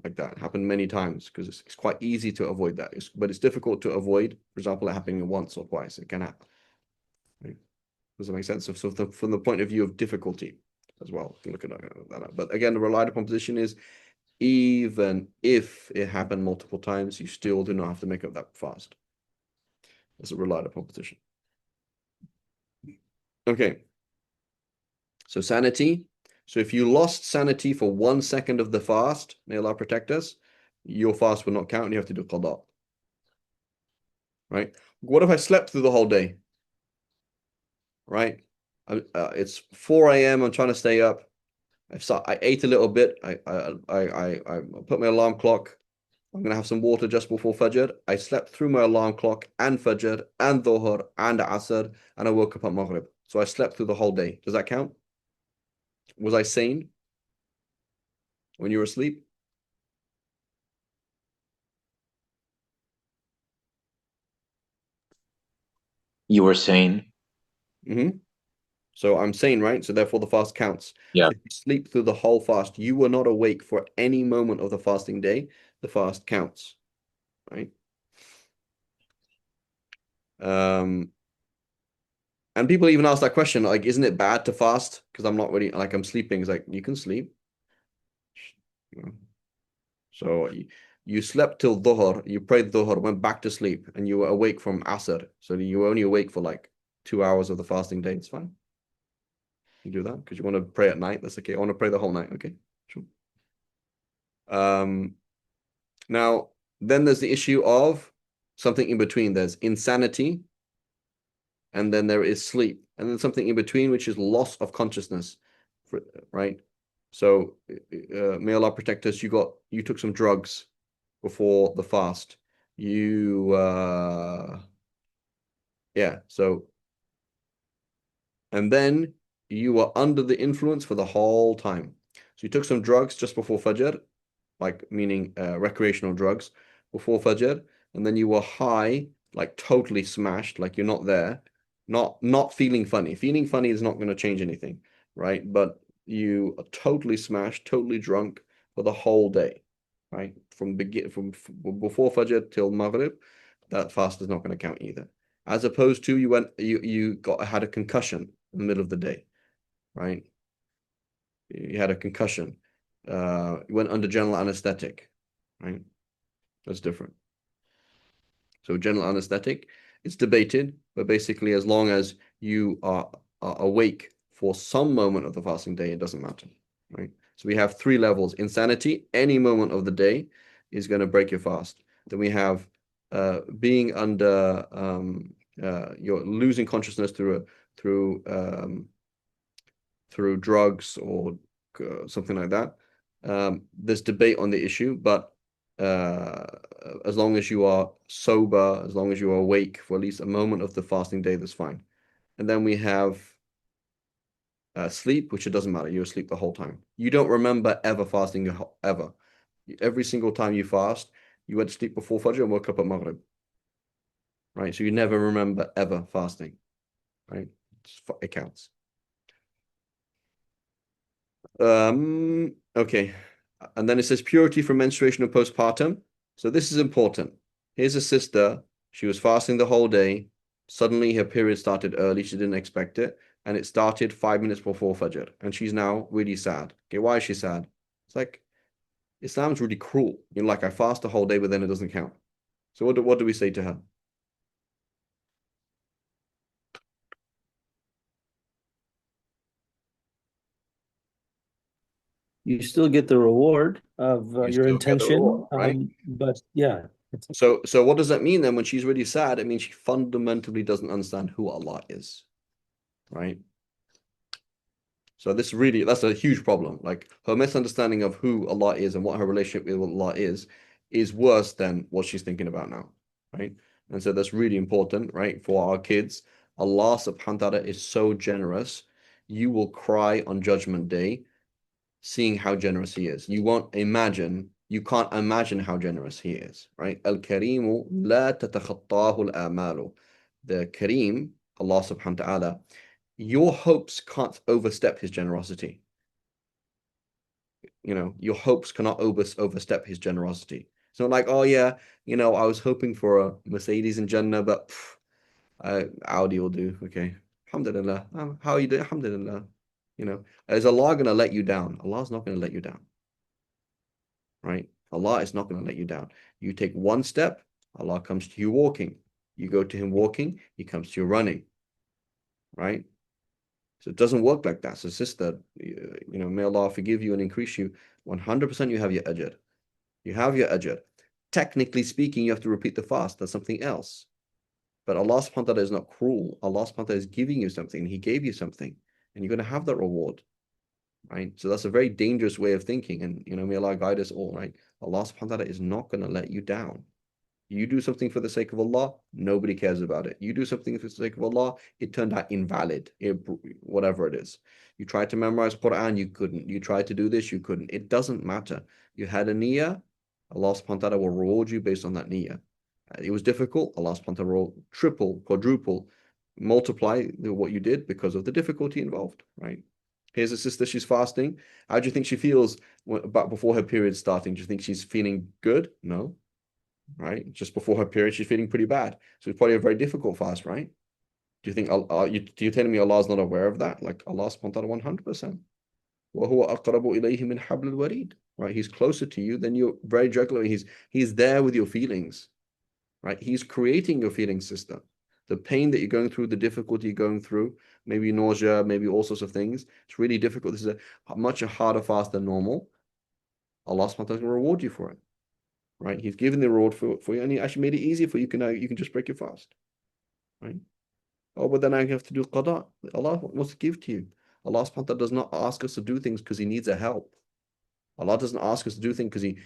Speaker 1: like that happened many times, because it's quite easy to avoid that. But it's difficult to avoid, for example, it happening once or twice. It can happen. Right? Does that make sense? So from the point of view of difficulty as well, you can look at that. But again, the relied upon position is even if it happened multiple times, you still do not have to make up that fast. That's a relied upon position. Okay. So sanity. So if you lost sanity for 1 second of the fast, may Allah protect us, your fast will not count and you have to do qada. Right? What if I slept through the whole day? Right? It's 4 a.m. I'm trying to stay up. I ate a little bit. I put my alarm clock. I'm going to have some water just before Fajr. I slept through my alarm clock and Fajr and Dhuhr and Asr, and I woke up at Maghrib. So I slept through the whole day. Does that count? Was I sane when you were asleep?
Speaker 2: You were sane.
Speaker 1: Mm-hmm. So I'm saying, right? So therefore the fast counts.
Speaker 2: Yeah.
Speaker 1: So if you sleep through the whole fast, you were not awake for any moment of the fasting day, the fast counts, right? And people even ask that question, like, isn't it bad to fast? Because I'm not really, like, I'm sleeping. It's like, you can sleep. So you slept till Dhuhr, you prayed Dhuhr, went back to sleep, and you were awake from Asr. So you were only awake for like 2 hours of the fasting day. It's fine. You do that because you want to pray at night. That's okay. I want to pray the whole night. Okay, sure. Now, then there's the issue of something in between. There's insanity, and then there is sleep, and then something in between, which is loss of consciousness, right? So, may Allah protect us. You took some drugs before the fast. And then you were under the influence for the whole time. So you took some drugs just before Fajr, like meaning recreational drugs before Fajr, and then you were high, like totally smashed, like you're not there, not feeling funny. Feeling funny is not going to change anything, right? But you are totally smashed, totally drunk for the whole day, right? From before Fajr till Maghrib, that fast is not going to count either. As opposed to you had a concussion in the middle of the day, right? You had a concussion. You went under general anesthetic, right? That's different. So general anesthetic, it's debated, but basically as long as you are awake for some moment of the fasting day, it doesn't matter, right? So we have 3 levels. Insanity, any moment of the day is going to break your fast. Then we have being under, you're losing consciousness through drugs or something like that. There's debate on the issue, but as long as you are sober, as long as you are awake for at least a moment of the fasting day, that's fine. And then we have sleep, which it doesn't matter. You're asleep the whole time. You don't remember ever fasting ever. Every single time you fast, you went to sleep before Fajr and woke up at Maghrib. Right? So you never remember ever fasting. Right? It counts. Okay. And then it says purity from menstruation or postpartum. So this is important. Here's a sister. She was fasting the whole day. Suddenly her period started early. She didn't expect it. And it started 5 minutes before Fajr. And she's now really sad. Okay, why is she sad? It's like, Islam's really cruel. You know, like I fast the whole day, but then it doesn't count. So what do we say to her?
Speaker 4: You still get the reward of
Speaker 1: You
Speaker 4: your
Speaker 1: still get the
Speaker 4: intention,
Speaker 1: reward, right?
Speaker 4: but yeah.
Speaker 1: So what does that mean then when she's really sad? It means she fundamentally doesn't understand who Allah is, right? So that's a huge problem. Like her misunderstanding of who Allah is and what her relationship with Allah is worse than what she's thinking about now, right? And so that's really important, right? For our kids, Allah subhanahu wa ta'ala is so generous. You will cry on Judgment Day seeing how generous He is. You can't imagine how generous He is, right? Al-Karimu la tatakhattahu al-amalu. The Kareem, Allah subhanahu wa ta'ala, your hopes can't overstep His generosity. You know, your hopes cannot overstep His generosity. It's not like, oh yeah, I was hoping for a Mercedes in Jannah, but Audi will do. Okay, alhamdulillah. How are you doing? Alhamdulillah. Is Allah going to let you down? Allah's not going to let you down, right? Allah is not going to let you down. You take one step, Allah comes to you walking. You go to Him walking, He comes to you running, right? So it doesn't work like that. So sister, may Allah forgive you and increase you. 100% you have your ajr. You have your ajr. Technically speaking, you have to repeat the fast. That's something else. But Allah subhanahu wa ta'ala is not cruel. Allah subhanahu wa ta'ala is giving you something. He gave you something. And you're going to have that reward. Right? So that's a very dangerous way of thinking. And may Allah guide us all, right? Allah subhanahu wa ta'ala is not going to let you down. You do something for the sake of Allah, nobody cares about it. You do something for the sake of Allah, it turned out invalid, whatever it is. You tried to memorize Quran, you couldn't. You tried to do this, you couldn't. It doesn't matter. You had a niyyah, Allah subhanahu wa ta'ala will reward you based on that niyyah. It was difficult, Allah subhanahu wa ta'ala will triple, quadruple, multiply what you did because of the difficulty involved, right? Here's a sister, she's fasting. How do you think she feels about before her period starting? Do you think she's feeling good? No, right? Just before her period, she's feeling pretty bad. So it's probably a very difficult fast, right? Do you think do you telling me Allah's not aware of that? Like Allah subhanahu wa ta'ala 100%. وَهُوَ أَقْرَبُ إِلَيْهِ مِنْ حَبْلِ الْوَرِيدِ. Right? He's closer to you than your very jugular. He's there with your feelings. Right? He's creating your feeling system. The pain that you're going through, the difficulty you're going through, maybe nausea, maybe all sorts of things. It's really difficult. This is a much harder fast than normal. Allah subhanahu wa ta'ala will reward you for it. Right? He's given the reward for you, and He actually made it easier for you. You can just break your fast. Right? Oh, but then I have to do qada. Allah wants to give to you. Allah subhanahu wa ta'ala does not ask us to do things because He needs a help. Allah doesn't ask us to do things because he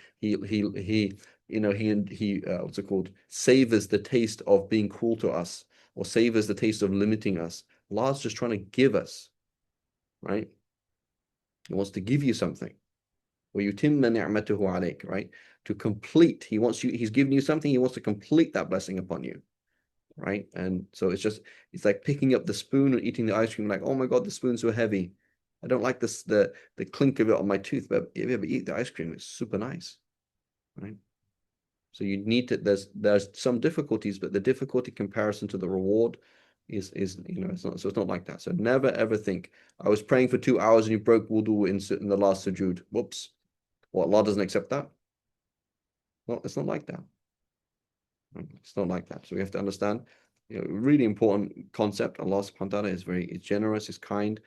Speaker 1: what's it called? Savors the taste of being cruel to us, or savors the taste of limiting us. Allah's just trying to give us, right? He wants to give you something. وَيُتِمَّ نِعْمَتُهُ عَلَيْكَ, right? To complete. He's giving you something, He wants to complete that blessing upon you. Right? And so it's like picking up the spoon and eating the ice cream, like, oh my God, the spoon's so heavy. I don't like this, the clink of it on my tooth, but if you ever eat the ice cream, it's super nice. Right? So you need to, there's some difficulties, but the difficulty comparison to the reward is it's not like that. So never ever think, I was praying for 2 hours and you broke wudu in the last sujood. Whoops. Well, Allah doesn't accept that. Well, it's not like that. It's not like that. So we have to understand, really important concept. Allah subhanahu wa ta'ala is very generous, is kind.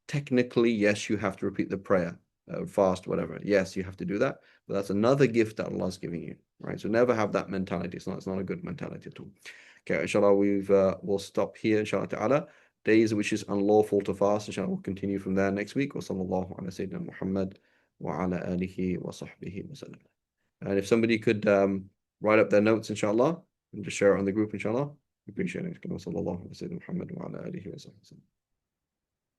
Speaker 1: Technically, yes, you have to repeat the prayer, fast, whatever. Yes, you have to do that. But that's another gift that Allah is giving you, right? So never have that mentality. It's not a good mentality at all. Okay, inshallah, we'll stop here, inshallah ta'ala. Days which is unlawful to fast, inshallah, we'll continue from there next week. Wa sallallahu ala sayyidina Muhammad wa ala alihi wa sahbihi wa sallam. And if somebody could write up their notes, inshallah, and just share it on the group, inshallah, we appreciate it. Sallallahu ala sayyidina Muhammad wa ala alihi wa sallam.